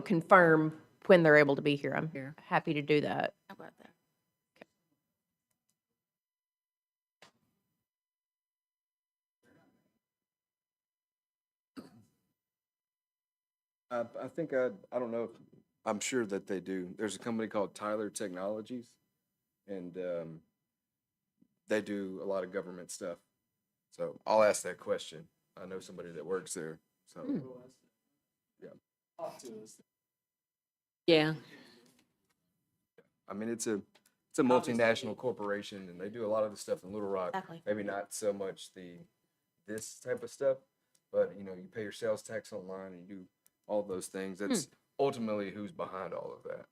confirm when they're able to be here, I'm happy to do that. How about that? I think I don't know if, I'm sure that they do. There's a company called Tyler Technologies, and they do a lot of government stuff. So I'll ask that question. I know somebody that works there, so. Yeah. Yeah. I mean, it's a multinational corporation, and they do a lot of the stuff in Little Rock. Exactly. Maybe not so much this type of stuff, but you pay your sales tax online and you do all those things. That's ultimately who's behind all of that.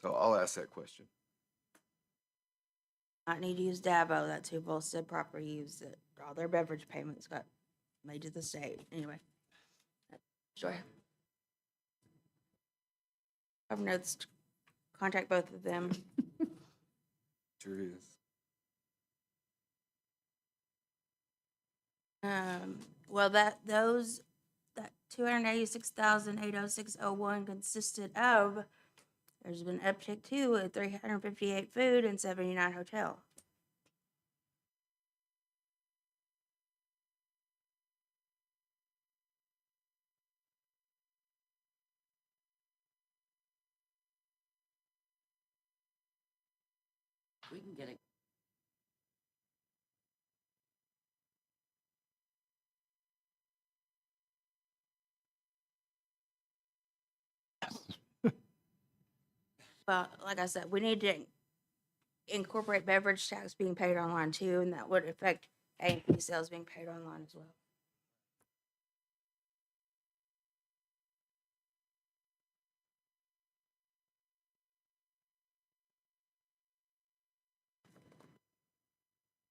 So I'll ask that question. I need to use Davo. That's who both said proper use it. All their beverage payments got made to the state. Anyway. Sure. I've notes to contact both of them. Sure is. Well, that 286,806.01 consisted of, there's been an uptick too at 358 food and 79 hotel. We can get it. Well, like I said, we need to incorporate beverage tax being paid online too, and that would affect A&P sales being paid online as well.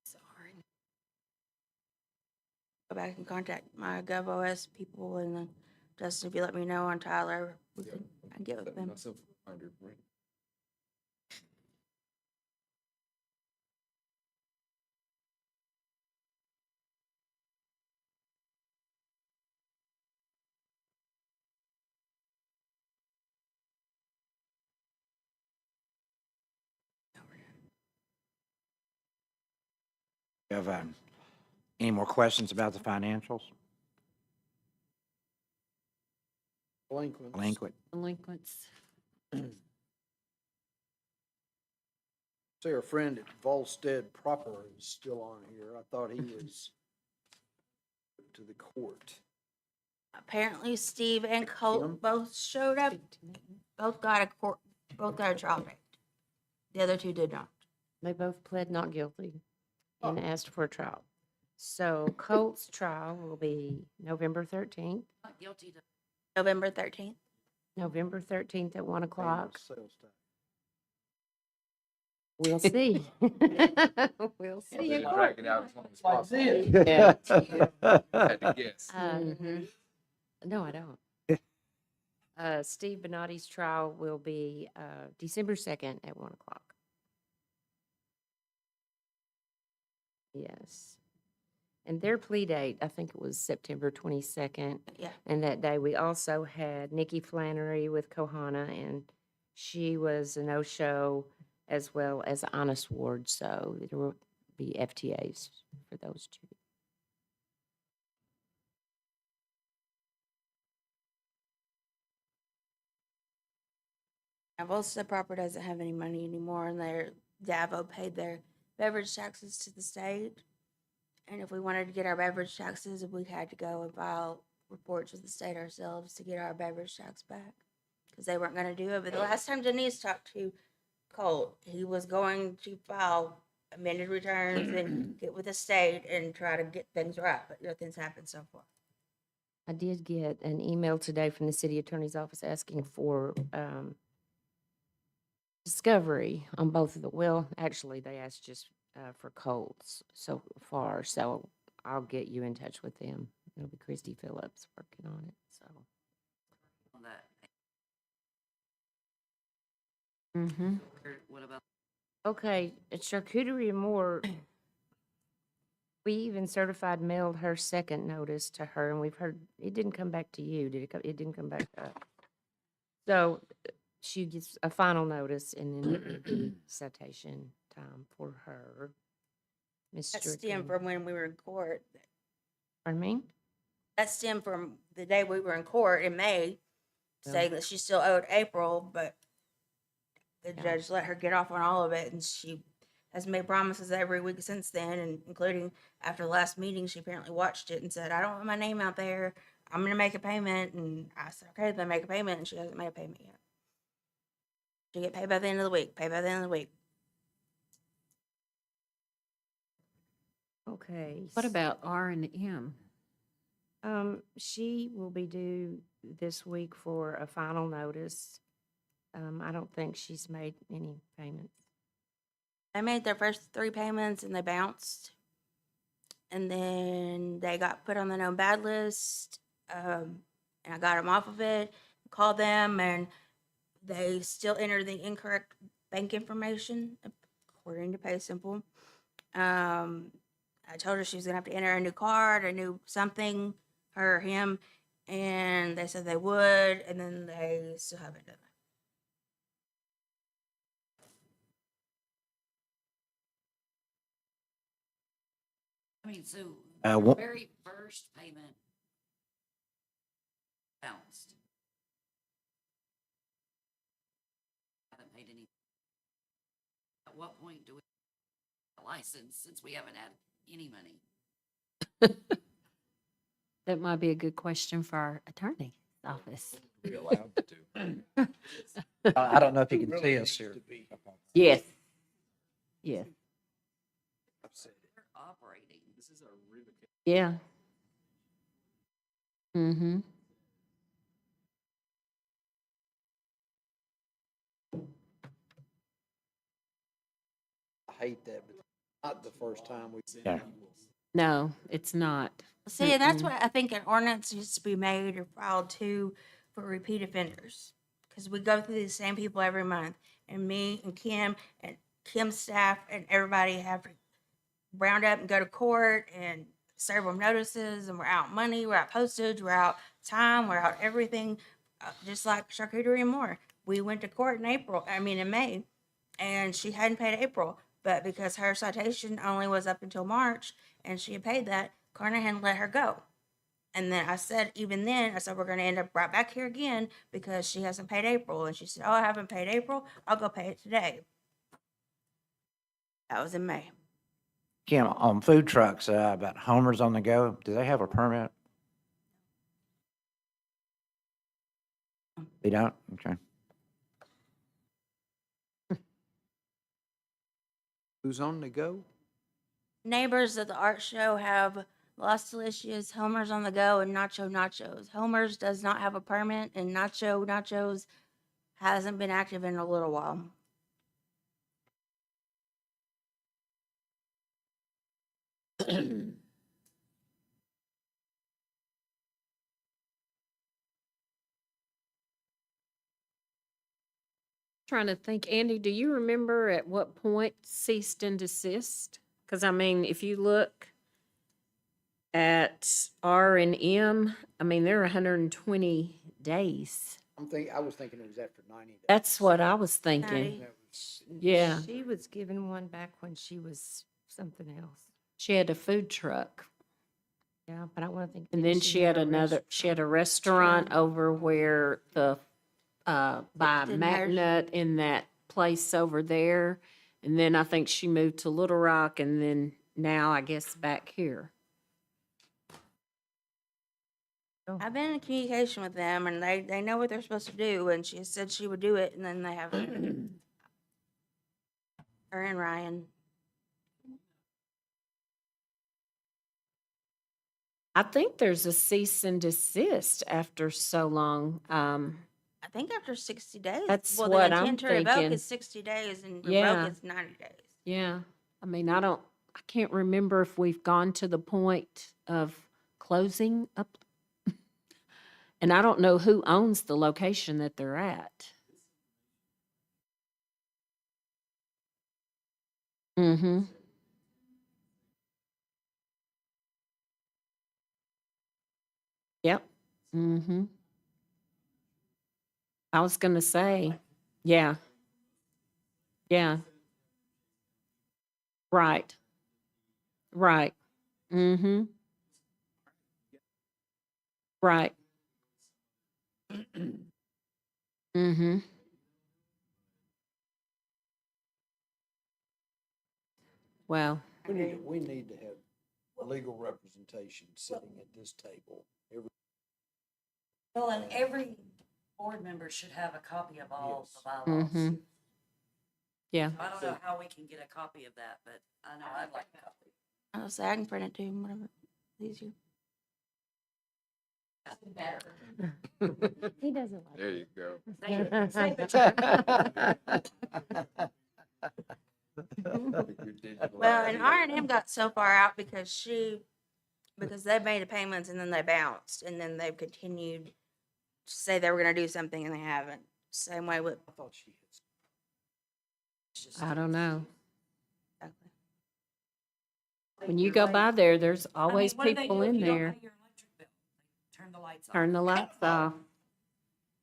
Sorry. Go back and contact my GovOS people, and then Justin, if you let me know on Tyler, I can get with them. Myself, under, right? You have any more questions about the financials? Delinquents. Delinquents. See, our friend at Volstead proper is still on here. I thought he was to the court. Apparently Steve and Colt Kim? both showed up, both got a trial date. The other two did not. They both pled not guilty and asked for a trial. So Colt's trial will be November 13th, Not guilty to. November 13th. November 13th at 1 Paying o'clock. sales tax. We'll see. We'll see. Just in court. drag it out as long as possible. Yeah. Had to guess. No, I don't. Steve Benatti's trial will be December 2nd at 1 o'clock. Yes. And their plea date, I think it was September 22nd. Yeah. And that day, we also had Nikki Flannery with Kohana, and she was a no-show, as well as Honest Ward, so there will be FTAs for those two. Volstead proper doesn't have any money anymore, and their Davo paid their beverage taxes to the state. And if we wanted to get our beverage taxes, we had to go and file reports with the state ourselves to get our beverage tax back, because they weren't going to do it. But the last time Denise talked to Colt, he was going to file amended returns and get with the state and try to get things right, but nothing's happened so far. I did get an email today from the city attorney's office asking for discovery on both of the, well, actually, they asked just for Colts so far, so I'll get you in touch with them. It'll be Christy Phillips working on it, so. On that. Mm-hmm. What about? Okay, at Charcuterie and More, we even certified mailed her second notice to her, and we've heard, it didn't come back to you, did it? It didn't come back to us. So she gets a final notice and then it'll be citation time for her. Ms. That stemmed Strickland. from when we were in court. Pardon me? That stemmed from the day we were in court in May, saying that she still owed April, but the judge let her get off on all of it, and she has made promises every week since then, and including after the last meeting, she apparently watched it and said, "I don't want my name out there. I'm going to make a payment." And I said, "Okay, then make a payment," and she hasn't made a payment yet. She get paid by the end of the week. Pay by the end of the week. Okay. What about R&M? She will be due this week for a final notice. I don't think she's made any payments. They made their first 3 payments and they bounced. And then they got put on the known bad list. And I got them off of it, called them, and they still enter the incorrect bank information according to PaySimple. I told her she was gonna have to enter a new card, a new something, her or him, and they said they would, and then they still haven't done that. I mean, so Uh, the wha- very first payment bounced. Haven't paid any. At what point do we get a license, since we haven't had any money? That might be a good question for our attorney's office. Be allowed to. I don't know if you can see us here. Yes. Yes. They're operating. This is a revocation. Yeah. Mm-hmm. I hate that, but not the first time we. Yeah. No, it's not. See, and that's what I think an ordinance needs to be made or filed too for repeat offenders. Because we go through the same people every month, and me and Kim's staff and everybody have to round up and go to court and serve them notices, and we're out money, we're out postage, we're out time, we're out everything, just like Charcuterie and More. We went to court in May, and she hadn't paid April, but because her citation only was up until March, and she had paid that, Carnahan let her go. And then I said, even then, I said, we're gonna end up right back here again because she hasn't paid April. And she said, "Oh, I haven't paid April. I'll go pay it today." That was in May. Kim, on food trucks, about Homers on the Go, do they have a permit? They don't? Okay. Who's on the go? Neighbors at the art show have Las Delicious, Homer's on the Go, and Nacho Nachos. Homer's does not have a permit, and Nacho Nachos hasn't been active in a little while. Trying to think, Andy, do you remember at what point ceased and desist? Because I mean, if you look at R and M, I mean, they're 120 days. I was thinking it was after 90 days. That's what I was thinking. 90. That was- Yeah. She was given one back when she was something else. She had a food truck. Yeah, but I want to think. And didn't then she had another, she had a restaurant over where by Didn't hers- McNutt in that place over there. And then I think she moved to Little Rock and then now I guess back here. I've been in communication with them, and they know what they're supposed to do, and she said she would do it, and then they haven't. Her and Ryan. I think there's a cease and desist after so long. I think after 60 days. That's well, what the I'm intent to revoke thinking. is 60 days, and Yeah. revoke is 90 days. Yeah. I mean, I can't remember if we've gone to the point of closing up. And I don't know who owns the location that they're at. Mm-hmm. Yep. Mm-hmm. I was gonna say, yeah. Yeah. Right. Right. Mm-hmm. Right. Mm-hmm. Well, We need to have legal representation sitting at this table. Well, and every board member should have a copy of all the bylaws. mm-hmm. Yeah. I don't know how we can get a copy of that, but I know I'd like a copy. I'll say I can print it too, whatever. Easier. He doesn't like There you go. Save it. Well, and R&M got so far out because they made the payments and then they bounced, and then they've continued to say they were gonna do something and they haven't. Same way with. I thought she I don't know. Exactly. When you go by there, there's always what do they people do if in you don't there. pay your electric bill? They turn the lights off. Turn the lights off.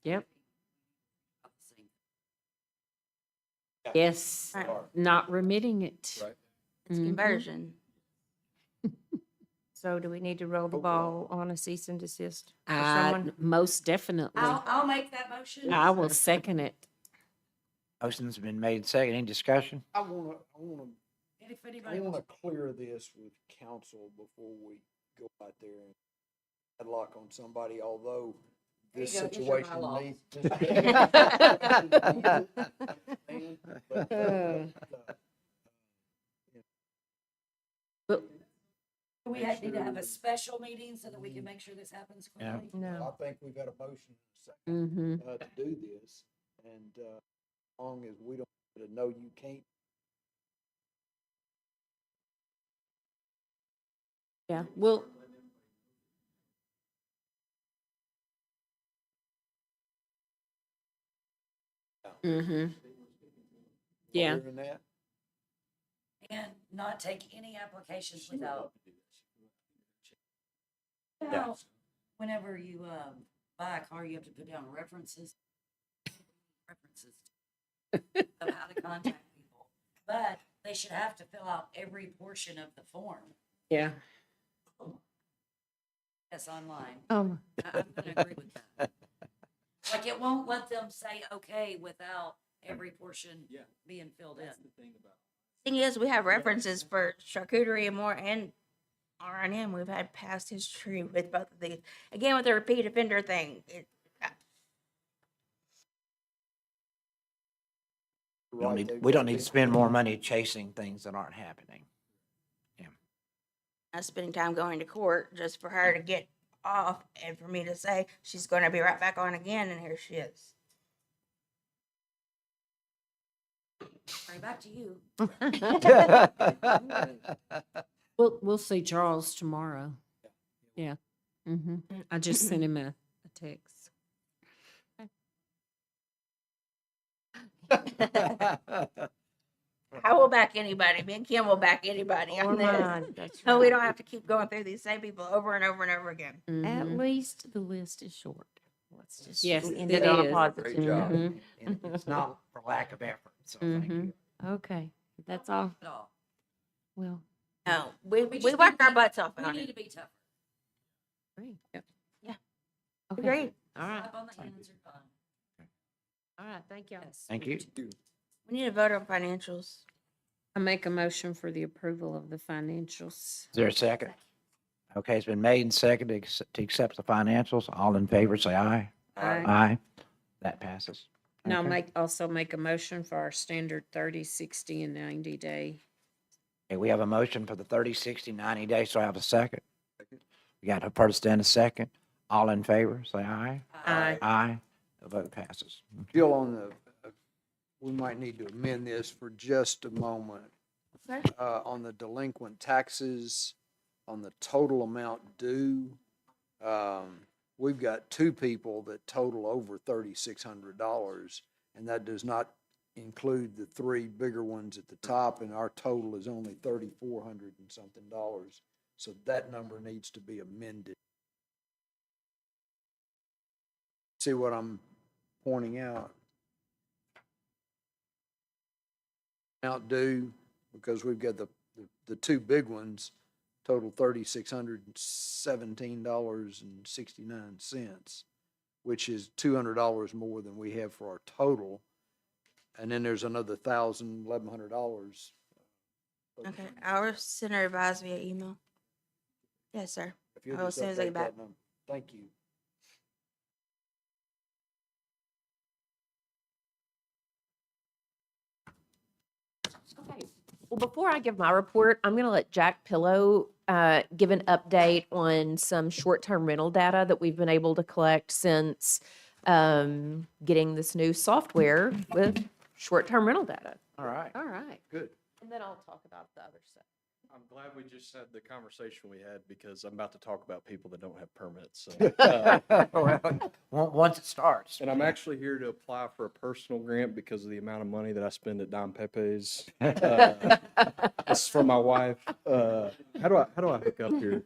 Yep. Yes. Right. Not remitting it. Right. It's Mhm. conversion. So do we need to roll the ball on a cease and desist? for I, someone? most definitely. I'll make that motion. I will second it. Motion's been made second. Any discussion? I wanna, And if I anybody wanna wants, clear this with council before we go out there and headlock on somebody, although this There you go, here's your situation bylaws. needs. But do we need to have a special meeting so that we can make sure this happens Yeah. quickly? No. I think we've got a motion second, mm-hmm. to do this, and, as long as we don't, no, you can't. Yeah. Well, mm-hmm. Yeah. Other than that, And not take any applications without. Yeah. Well, whenever you, buy a car, you have to put down references of how to contact people. But they should have to fill out every portion of the form. Yeah. Yes, online. Oh, I'm gonna agree with that. Like, it won't let them say okay without every portion being filled in. Thing is, we have references for charcuterie and more and R&M. We've had past history with both of these. Again, with the repeat offender thing, We don't need to spend more money chasing things that aren't happening. not spending time going to court just for her to get off and for me to say she's going to be right back on again, and here she is. Right back to you. Yeah. We'll see Charles tomorrow. Yeah. I just sent him a text. I will back anybody. Me and Kim will back anybody Or on this. mine, that's So we right. don't have to keep going through these same people over and over and over again. At least the list is short. Let's just Yes, end it it on a is. positive. Great job. Mhm. And it's not for lack of effort, so thank you. Okay, that's all. At all. Well, No, we just worked need our to- butts off We on need it. to be tougher. great. Yep. Okay. Agreed. All right, Slap on the hands are fine. all right, thank you. Yes. Thank you. We need to vote on financials. I make a motion for the approval of the financials. Is there a second? Okay, it's been made and seconded to accept the financials. All in favor, say aye. Aye. Aye. That passes. Now Okay. also make a motion for our standard 30, 60, and 90 day. Okay, we have a motion for the 30, 60, 90 days, so I have a second. We got a first and a second. All in favor, say aye. Aye. Aye. The vote passes. Still on we might need to amend this for just a moment. Okay. On the delinquent taxes, on the total amount due, we've got two people that total over $3,600, and that does not include the three bigger ones at the top, and our total is only $3,400 and something dollars. So that number needs to be amended. See what I'm pointing out? Amount due, because we've got the two big ones, total $3,617.69, which is $200 more than we have for our total. And then there's another $1,100. Okay, our center advised via email. Yes, sir. If you'll Oh, as just soon as I get update back. that number. Thank you. Okay. Well, before I give my report, I'm going to let Jack Pillow give an update on some short-term rental data that we've been able to collect since getting this new software with short-term rental data. All right. All right. Good. And then I'll talk about the other stuff. I'm glad we just had the conversation we had because I'm about to talk about people that don't have permits. So, Once it starts. and I'm actually here to apply for a personal grant because of the amount of money that I spend at Don Pepe's. This is for my wife. How do I hook up here?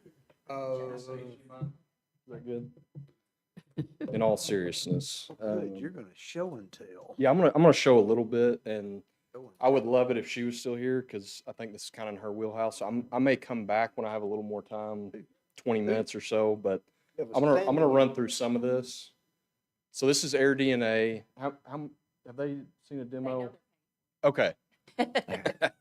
Is that good? In all seriousness, Good, you're gonna show and tell. yeah, I'm gonna show a little bit, and Show and I would love it if she was still here because I think this is kind of in her wheelhouse. So I may come back when I have a little more time, 20 minutes or so, but tell. I'm gonna run through some of this. So this is Air DNA. How have they seen a demo? Okay. Let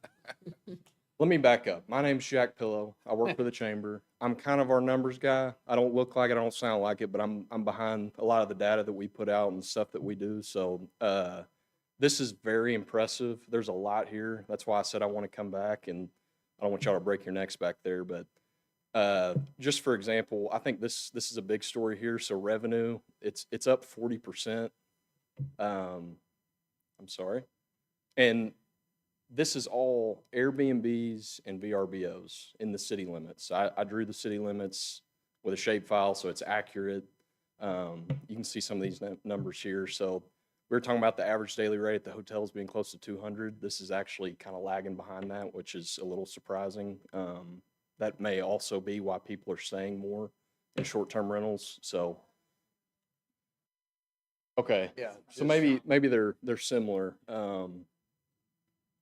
me back up. My name's Jack Pillow. I work for the chamber. I'm kind of our numbers guy. I don't look like it, I don't sound like it, but I'm behind a lot of the data that we put out and stuff that we do. So this is very impressive. There's a lot here. That's why I said I want to come back, and I don't want y'all to break your necks back there. But just for example, I think this is a big story here. So revenue, it's up 40%. I'm sorry, and this is all Airbnbs and VRBOs in the city limits. I drew the city limits with a shapefile, so it's accurate. You can see some of these numbers here. So we were talking about the average daily rate at the hotels being close to 200. This is actually kind of lagging behind that, which is a little surprising. That may also be why people are staying more in short-term rentals. So, okay. Yeah. So maybe they're similar.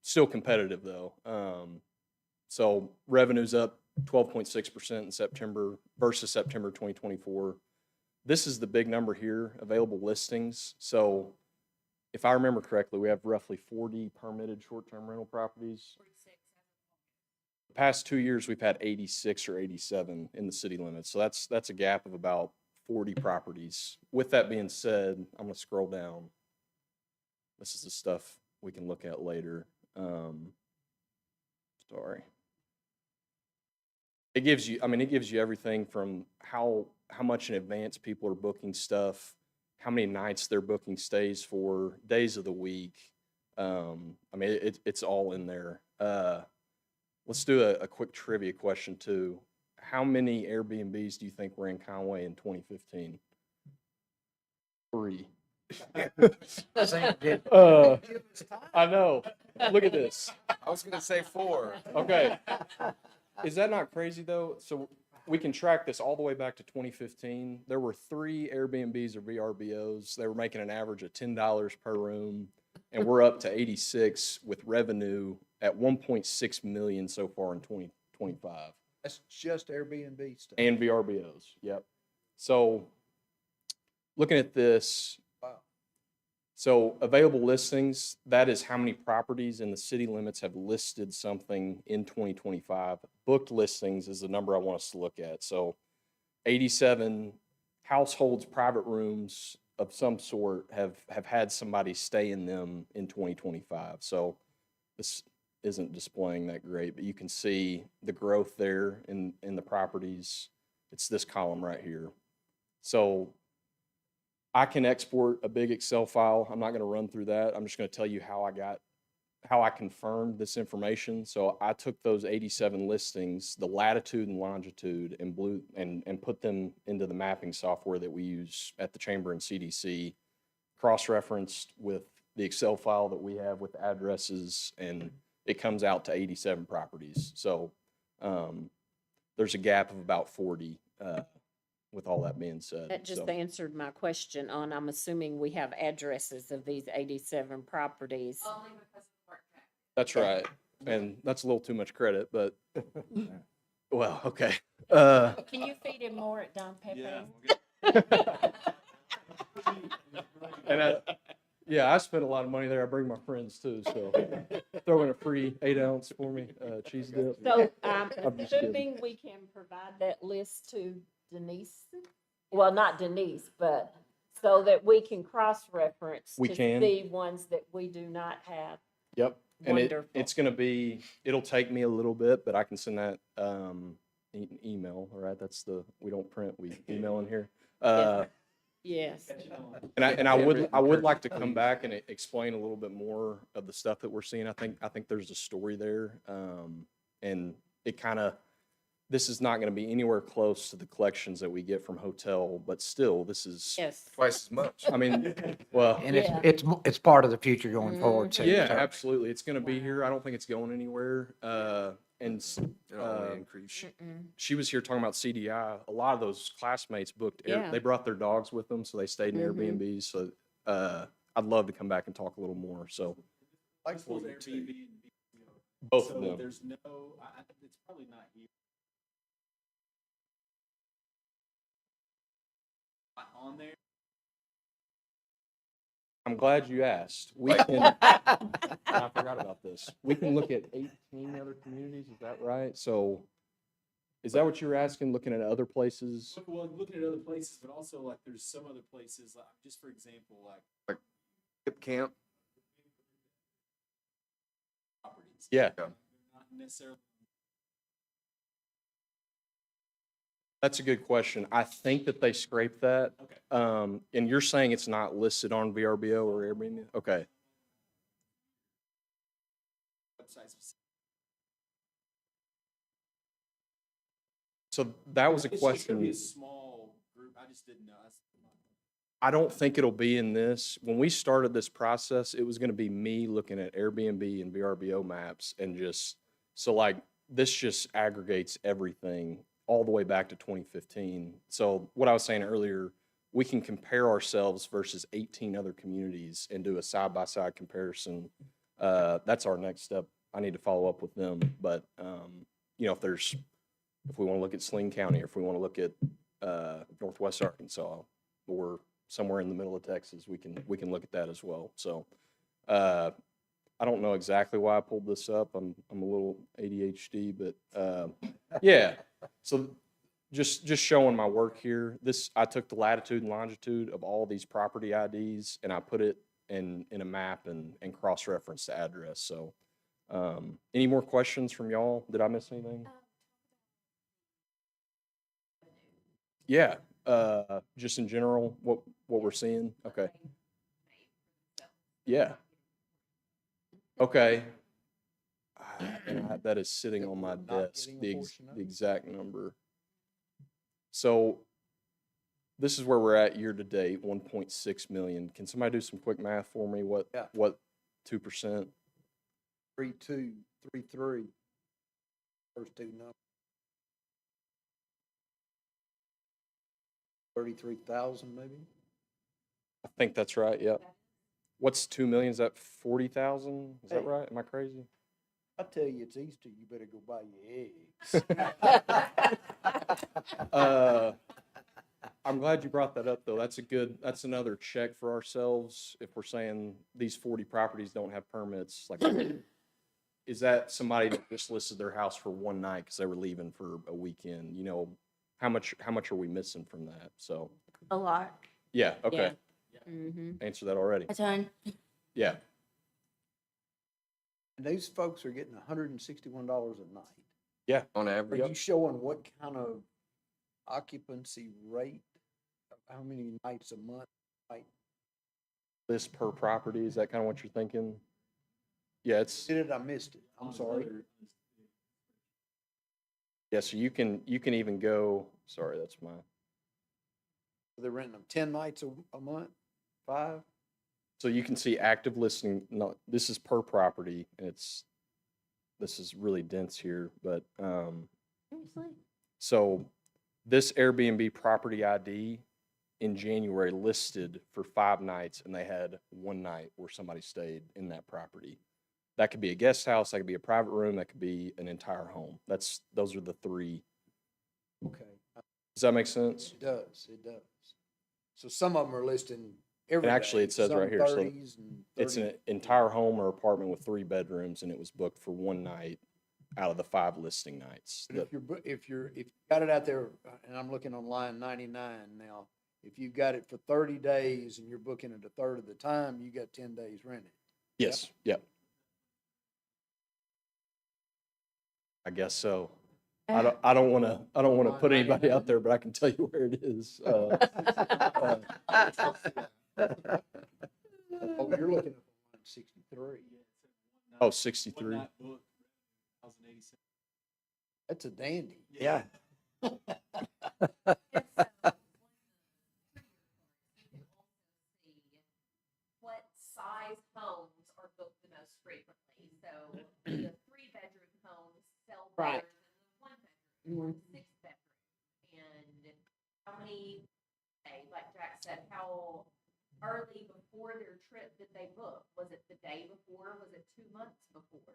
Still competitive though. So revenue's up 12.6% in September versus September 2024. This is the big number here, available listings. So if I remember correctly, we have roughly 40 permitted short-term rental properties. The past 2 years, we've had 86 or 87 in the city limits. So that's a gap of about 40 properties. With that being said, I'm gonna scroll down. This is the stuff we can look at later. Sorry. It gives you, I mean, it gives you everything from how much in advance people are booking stuff, how many nights they're booking stays for, days of the week. I mean, it's all in there. Let's do a quick trivia question too. How many Airbnbs do you think were in Conway in 2015? 3. I know. Look at this. I was gonna say 4. Okay. Is that not crazy though? So we can track this all the way back to 2015. There were 3 Airbnbs or VRBOs. They were making an average of $10 per room, and we're up to 86 with revenue at 1.6 million so far in 2025. That's just Airbnb stuff. And VRBOs, yep. So looking at this, Wow. so available listings, that is how many properties in the city limits have listed something in 2025. Booked listings is the number I want us to look at. So 87 households, private rooms of some sort have had somebody stay in them in 2025. So this isn't displaying that great, but you can see the growth there in the properties. It's this column right here. So I can export a big Excel file. I'm not going to run through that. I'm just going to tell you how I confirmed this information. So I took those 87 listings, the latitude and longitude, and put them into the mapping software that we use at the Chamber and CDC, cross-referenced with the Excel file that we have with addresses, and it comes out to 87 properties. So there's a gap of about 40 with all that being said. That just So answered my question on, I'm assuming we have addresses of these 87 properties. that's right. And that's a little too much credit, but, well, okay. Can you feed him more at Don Pepe's? And yeah, I spent a lot of money there. I bring my friends too, so throw in a free 8-ounce for me, cheese dip. So I'm I'm just kidding. assuming we can provide that list to Denise? Well, not Denise, but so that we can cross-reference We to can. see ones that we do not have. Yep. And Wonderful. it's gonna be, it'll take me a little bit, but I can send that email, all right? We don't print, we email in here. Yes. And I would like to come back and explain a little bit more of the stuff that we're seeing. I think there's a story there. And it kind of, this is not going to be anywhere close to the collections that we get from hotel, but still, this is, Yes. Twice as much. I mean, well, And Yeah. it's part of the future going forward too. yeah, so. absolutely. It's going to be here. I don't think it's going anywhere. And It'll only increase. she was here talking about CDI. A lot of those classmates booked, Yeah. they brought their dogs with them, so they stayed in Airbnbs. So I'd love to come back and talk a little more. So Like Those Airbnb. both So of them. there's no, it's probably not here. On there. I'm glad you asked. We can, I forgot about this. We can look at 18 other communities, is that right? So is that what you were asking, looking at other places? Well, looking at other places, but also like there's some other places, like just for example, like Hip camp. properties. Yeah, Not necessarily. that's a good question. I think that they scraped that. Okay. And you're saying it's not listed on VRBO or Airbnb? Okay. Websites. So that was a It's just gonna be question. a small group. I just didn't know. I don't think it'll be in this. When we started this process, it was going to be me looking at Airbnb and VRBO maps and just, so like, this just aggregates everything all the way back to 2015. So what I was saying earlier, we can compare ourselves versus 18 other communities and do a side-by-side comparison. That's our next step. I need to follow up with them, but, if we want to look at Sling County, or if we want to look at Northwest Arkansas, or somewhere in the middle of Texas, we can look at that as well. So, I don't know exactly why I pulled this up. I'm a little ADHD, but, yeah. So just showing my work here. I took the latitude and longitude of all these property IDs and I put it in a map and cross-reference the address. So, any more questions from y'all? Did I miss anything? Yeah, just in general, what we're seeing? Okay. Yeah. Okay. And that is sitting That on my we're not desk, getting a the portion of? the exact number. So this is where we're at year to date, 1.6 million. Can somebody do some quick math for me? Yeah. What 2%? 3233. First two numbers. 33,000 maybe? I think that's right, yep. What's 2 million? Is that 40,000? Is that Hey. right? Am I crazy? I tell you, it's Easter, you better go buy your eggs. I'm glad you brought that up, though. That's another check for ourselves. If we're saying these 40 properties don't have permits, like, is that somebody that just listed their house for one night because they were leaving for a weekend? You know, how much are we missing from that? So, A lot. yeah, okay. Mm-hmm. Answer that already. A ton. Yeah. And these folks are getting $161 a night. Yeah. On Are average. you showing what kind of occupancy rate? Of how many nights a month? Like, This per property, is that kind of what you're thinking? Yeah, did it? I missed it. I'm sorry. yeah, so you can even go, sorry, that's my, They're renting them 10 nights a month? 5? so you can see active listing, no, this is per property, and this is really dense here, but, so this Airbnb property ID in January listed for 5 nights, and they had one night where somebody stayed in that property. That could be a guest house, that could be a private room, that could be an entire home. Those are the 3. Okay. Does that make sense? It does. So some of them are listing every And actually, day, it says some right here, so 30s and it's 30. an entire home or apartment with 3 bedrooms, and it was booked for one night out of the 5 listing nights. But if you got it out there, and I'm looking on line 99 now, if you got it for 30 days and you're booking it a third of the time, you got 10 days rented. Yes, yep. I guess so. I don't want to put anybody out there, but I can tell you where it is. Oh, you're looking at 163. Oh, 63. That's a dandy. Yeah. What size homes are booked the most frequently? So the 3-bedroom homes sell Right. better than the 1-bedroom or the 6-bedroom. And how many, like Jack said, how early before their trip did they book? Was it the day before? Was it 2 months before?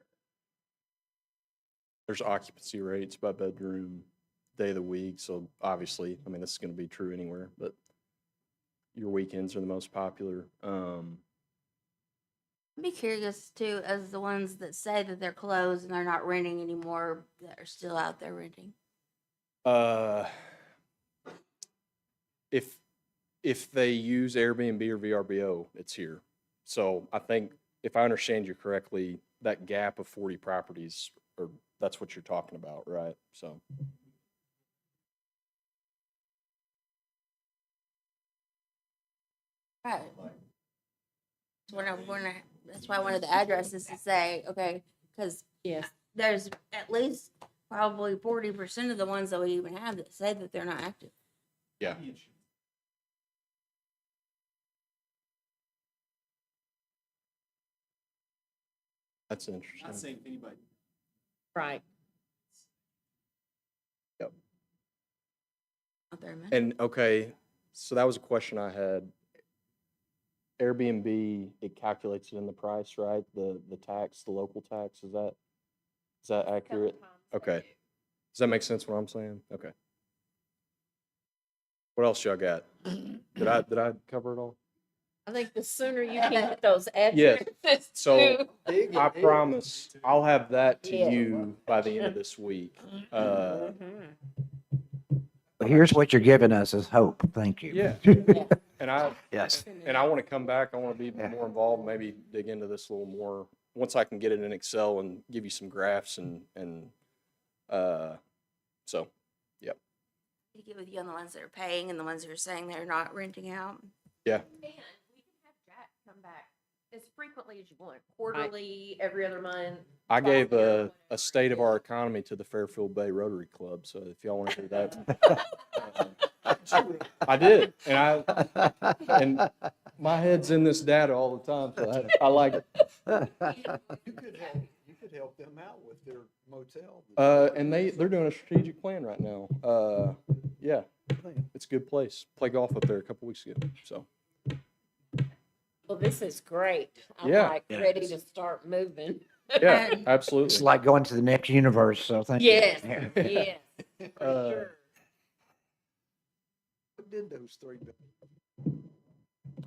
There's occupancy rates by bedroom, day of the week. So obviously, I mean, this is going to be true anywhere, but your weekends are the most popular. I'd be curious too, as the ones that say that they're closed and they're not renting anymore, that are still out there renting. If they use Airbnb or VRBO, it's here. So I think if I understand you correctly, that gap of 40 properties, or that's what you're talking about, right? So. Right. That's why I wanted the addresses to say, okay, because Yes. there's at least probably 40% of the ones that we even have that say that they're not active. Yeah. That's interesting. Not saying anybody. Right. Yep. Out there, man. And okay, so that was a question I had. Airbnb, it calculates it in the price, right? The tax, the local tax, is that accurate? Okay. Does that make sense what I'm saying? Okay. What else y'all got? Did I cover it all? I think the sooner you can get those Yes. addresses So to. I promise I'll have that to Yeah. you by the end of this week. Mm-hmm. But here's what you're giving us is hope. Thank you. Yeah. And Yes. I want to come back. I want to be more involved, maybe dig into this a little more once I can get it in Excel and give you some graphs so, yep. To get with you on the ones that are paying and the ones that are saying they're not renting out. Yeah. We can have Jack come back as frequently as you want, quarterly, every other month. I twice gave year, a state of our economy to the Fairfield Bay Rotary Club, so if y'all want to do that. I did, and my head's in this data all the time, so I like it. You could help them out with their motel. And they're doing a strategic plan right now. Yeah, it's a good place. Play golf up there a couple weeks ago, so. Well, this is great. I'm Yeah. like ready to start moving. Yeah, absolutely. It's like going to the next universe, so thank you. Yes, Yeah. yes, for sure. What did those 3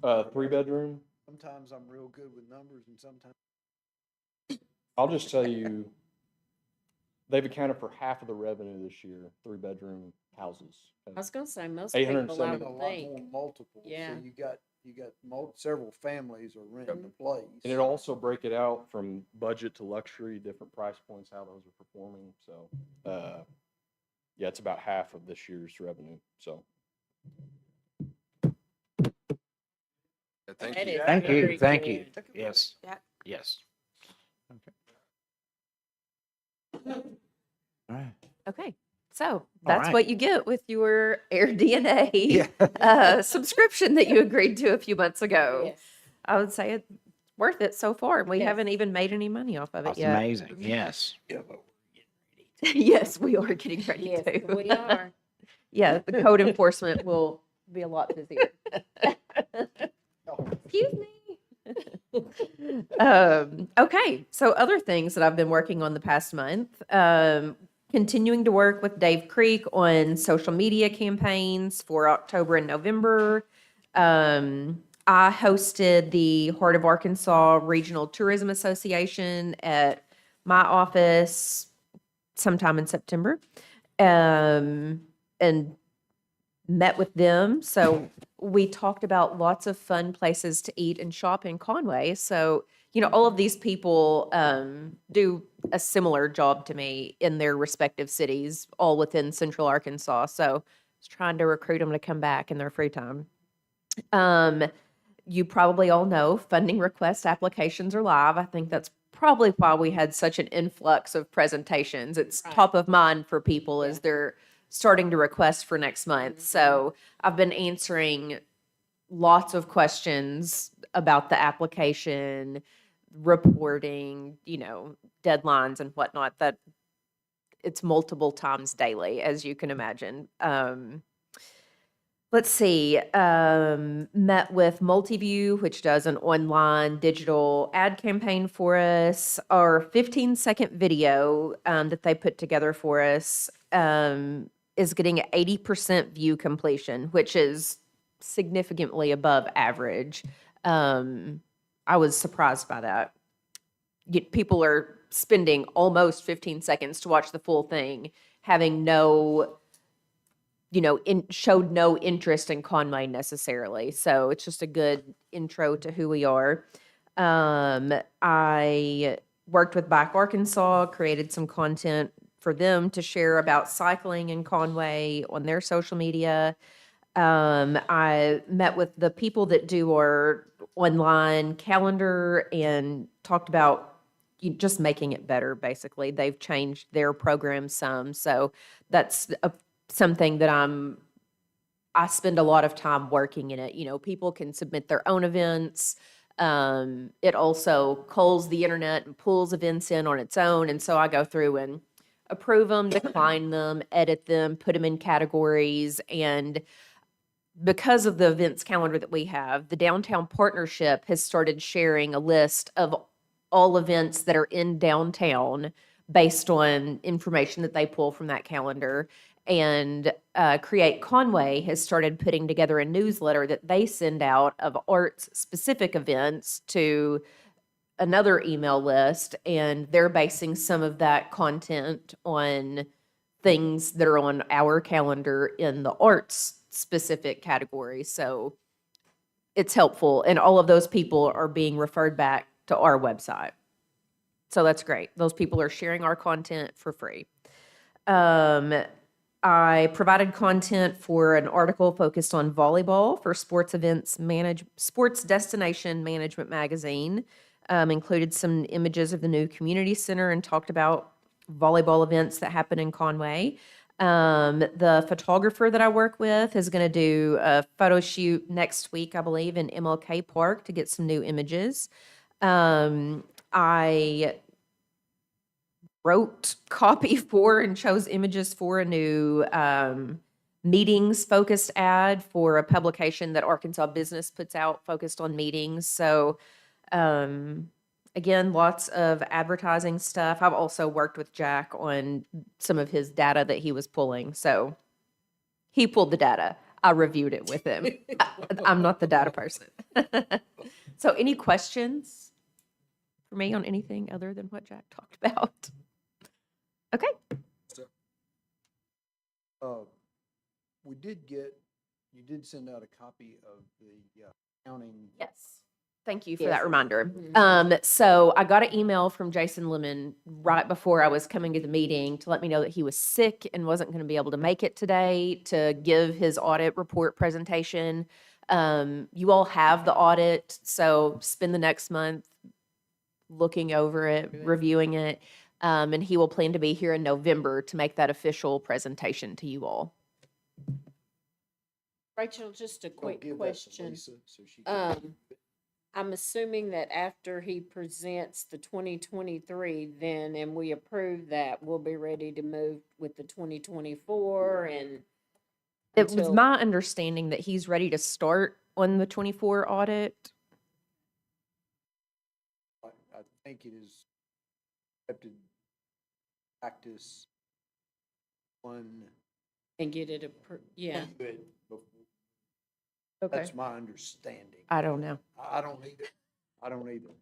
3-bedroom. Sometimes I'm real good with numbers and sometimes. I'll just tell you, they've accounted for half of the revenue this year, 3-bedroom houses. I was gonna say, most people, I 870. A would lot think. more multiple. Yeah. So you got several families are renting the place. And it'll also break it out from budget to luxury, different price points, how those are performing. So, yeah, it's about half of this year's revenue. So, Thank That you. is Thank very you. Thank you. good. Yes. Yeah. Yes. Okay. All right. Okay, so All that's right. what you get with your AirDNA Yeah. subscription that you agreed to a few months ago. I would say it's worth it so far. We haven't even made any money off of it That's yet. amazing. Yes. Yes, we are getting ready Yes, to. we are. Yeah, the code enforcement will be a lot busier. Excuse me. Okay, so other things that I've been working on the past month, continuing to work with Dave Creek on social media campaigns for October and November. I hosted the Heart of Arkansas Regional Tourism Association at my office sometime in September, and met with them. So we talked about lots of fun places to eat and shop in Conway. So, all of these people do a similar job to me in their respective cities, all within Central Arkansas. So I was trying to recruit them to come back in their free time. You probably all know funding request applications are live. I think that's probably why we had such an influx of presentations. It's top of mind for people as they're starting to request for next month. So I've been answering lots of questions about the application, reporting, deadlines and whatnot, that it's multiple times daily, as you can imagine. Let's see, met with Multiview, which does an online digital ad campaign for us. Our 15-second video that they put together for us is getting 80% view completion, which is significantly above average. I was surprised by that. People are spending almost 15 seconds to watch the full thing, having showed no interest in Conway necessarily. So it's just a good intro to who we are. I worked with Bike Arkansas, created some content for them to share about cycling in Conway on their social media. I met with the people that do our online calendar and talked about just making it better, basically. They've changed their program some. So that's something that I spend a lot of time working in it. People can submit their own events. It also culls the internet and pulls events in on its own. And so I go through and approve them, decline them, edit them, put them in categories. And because of the events calendar that we have, the Downtown Partnership has started sharing a list of all events that are in downtown based on information that they pull from that calendar. And Create Conway has started putting together a newsletter that they send out of arts-specific events to another email list, and they're basing some of that content on things that are on our calendar in the arts-specific category. So it's helpful, and all of those people are being referred back to our website. So that's great. Those people are sharing our content for free. I provided content for an article focused on volleyball for Sports Destination Management Magazine. Included some images of the new community center and talked about volleyball events that happen in Conway. The photographer that I work with is going to do a photo shoot next week, I believe, in MLK Park to get some new images. I wrote copy for and chose images for a new meetings focused ad for a publication that Arkansas Business puts out focused on meetings. So again, lots of advertising stuff. I've also worked with Jack on some of his data that he was pulling. So he pulled the data. I reviewed it with him. I'm not the data person. So any questions for me on anything other than what Jack talked about? Okay. You did send out a copy of the accounting. Yes. Thank you for that reminder. So I got an email from Jason Lemon right before I was coming to the meeting to let me know that he was sick and wasn't going to be able to make it today to give his audit report presentation. You all have the audit, so spend the next month looking over it, reviewing it, and he will plan to be here in November to make that official presentation to you all. Rachel, just a quick Give that to question. Lisa so she can- I'm assuming that after he presents the 2023, then, and we approve that, we'll be ready to move with the 2024 and It was until- my understanding that he's ready to start on the 24 audit. I think it is accepted practice one. and get it yeah. Good before. Okay. That's my understanding. I don't know. I don't either. I don't either.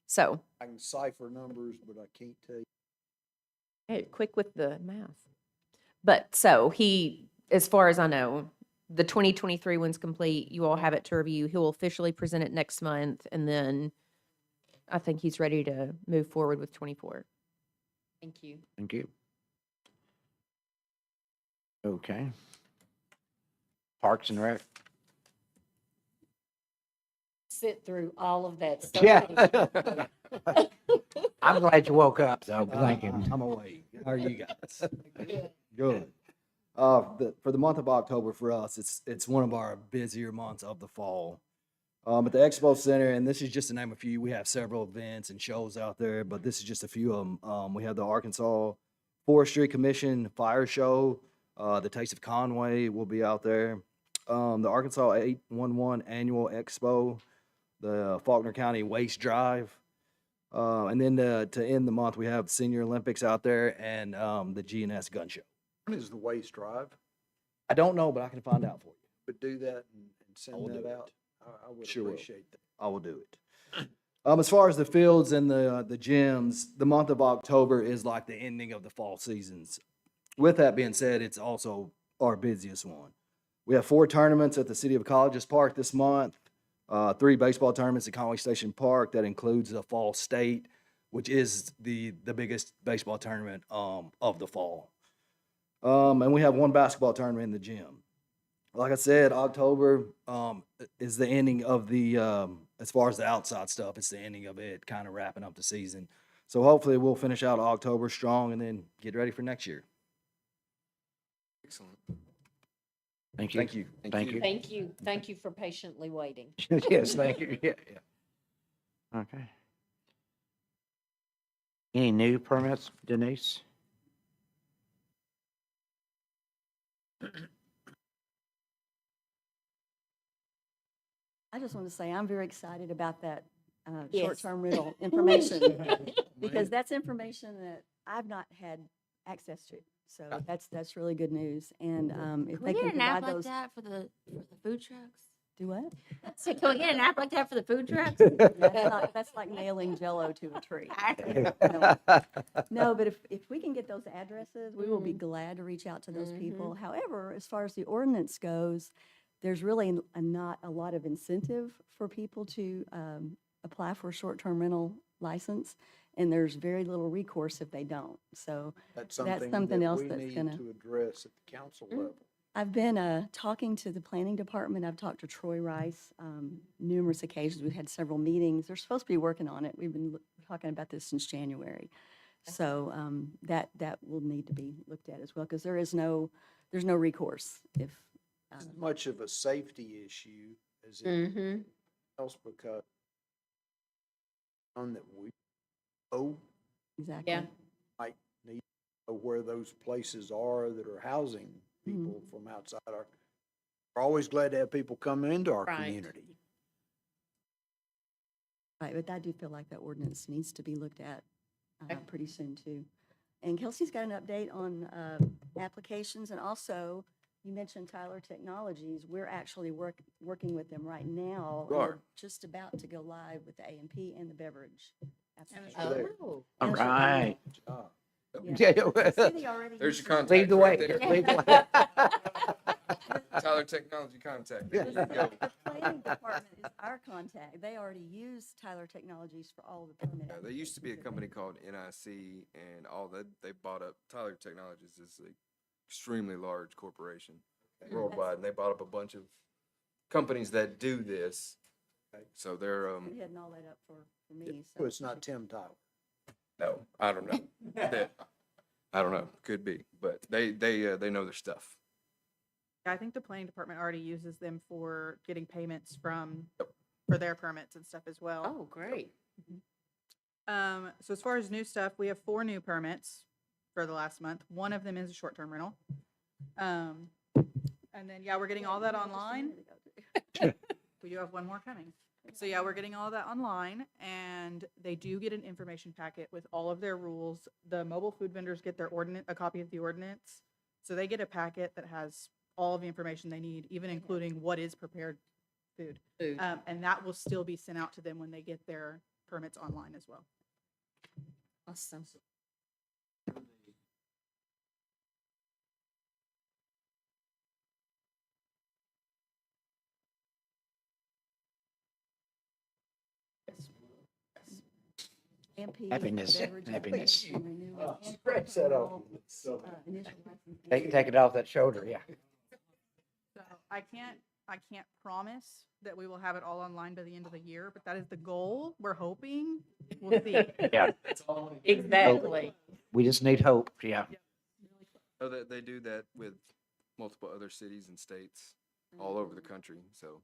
So, I can cipher numbers, but I can't tell you. hey, quick with the math. But so he, as far as I know, the 2023 one's complete. You all have it to review. He will officially present it next month, and then I think he's ready to move forward with 24. Thank you. Thank you. Okay. Parks and Rec. Sit through all of that stuff. Yeah. I'm glad you woke up, though. Thank you. I'm awake. How are you guys? Good. For the month of October for us, it's one of our busier months of the fall. At the Expo Center, and this is just to name a few, we have several events and shows out there, but this is just a few of them. We have the Arkansas Forestry Commission Fire Show. The Taste of Conway will be out there. The Arkansas 811 Annual Expo, the Faulkner County Waste Drive. And then to end the month, we have Senior Olympics out there and the GNS Gun Show. When is the waste drive? I don't know, but I can find out for you. But do that and I send will that do out. it. I would Sure will. appreciate that. I will do it. As far as the fields and the gyms, the month of October is like the ending of the fall seasons. With that being said, it's also our busiest one. We have 4 tournaments at the City of Colleges Park this month, 3 baseball tournaments at Conway Station Park. That includes the Fall State, which is the biggest baseball tournament of the fall. And we have 1 basketball tournament in the gym. Like I said, October is the ending of the, as far as the outside stuff, it's the ending of it, kind of wrapping up the season. So hopefully we'll finish out October strong and then get ready for next year. Excellent. Thank you. Thank you. Thank you. Thank you. Thank you for patiently waiting. Yes, thank you. Yeah, yeah. Okay. Any new permits, Denise? I just want to say I'm very excited about that Yes. short-term rental information because that's information that I've not had access to. So that's really good news. And if Can they we can get an app provide like those, that for the food trucks? do what? So can we get an app like that for the food trucks? That's like nailing Jello to a tree. No, but if we can get those addresses, we will be glad to reach out to those people. However, as far as the ordinance goes, there's really not a lot of incentive for people to apply for a short-term rental license, and there's very little recourse if they don't. So That's that's something something that else we that's need gonna. to address at the council level. I've been talking to the planning department. I've talked to Troy Rice numerous occasions. We've had several meetings. They're supposed to be working on it. We've been talking about this since January. So that will need to be looked at as well, because there's no recourse if. As much of a safety issue as it else, because on that we Exactly. might need to know where those places are that are housing people from outside our. We're always glad to have people come into our community. Right, but I do feel like that ordinance needs to be looked at pretty soon too. And Kelsey's got an update on applications, and also you mentioned Tyler Technologies. We're actually working with them right now. You are. Just about to go live with the A&P and the beverage application. Oh. All right. Yeah. City already There's uses your contact. Lead the way. right there. Lead the way. Tyler Technology contact. There you go. The planning department is our contact. They already use Tyler Technologies for all the permitting. There used to be a company called NIC, and all that they bought up. Tyler Technologies is an extremely large corporation worldwide, and they bought up a bunch of companies that do this. So they're We're heading all that up for me. So So it's not Tim Tyler. no, I don't know. I don't know. Could be, but they know their stuff. I think the planning department already uses them for getting payments for their permits and stuff as well. Oh, great. So as far as new stuff, we have 4 new permits for the last month. One of them is a short-term rental. And then, we're getting all that online. We do have one more coming. So we're getting all that online, and they do get an information packet with all of their rules. The mobile food vendors get their a copy of the ordinance. So they get a packet that has all of the information they need, even including what is prepared food. And that will still be sent out to them when they get their permits online as well. Awesome. A&P, Happiness, beverage happiness. application renewal, and Scratch that off. initial license. Take it off that shoulder, yeah. So I can't promise that we will have it all online by the end of the year, but that is the goal. We're hoping. We'll see. Yeah. Exactly. We just need hope, yeah. Oh, they do that with multiple other cities and states all over the country. So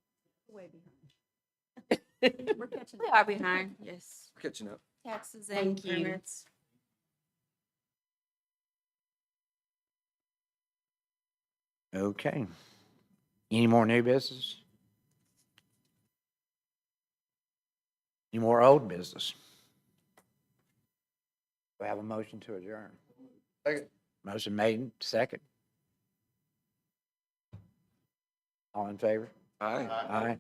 Way behind. We're catching We up. are behind, yes. we're catching up. Taxes and Thank you. permits. Okay. Any more new business? Any more old business? Do I have a motion to adjourn? Second. Motion made, second. All in favor? Aye. Aye.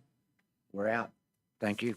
We're out. Thank you.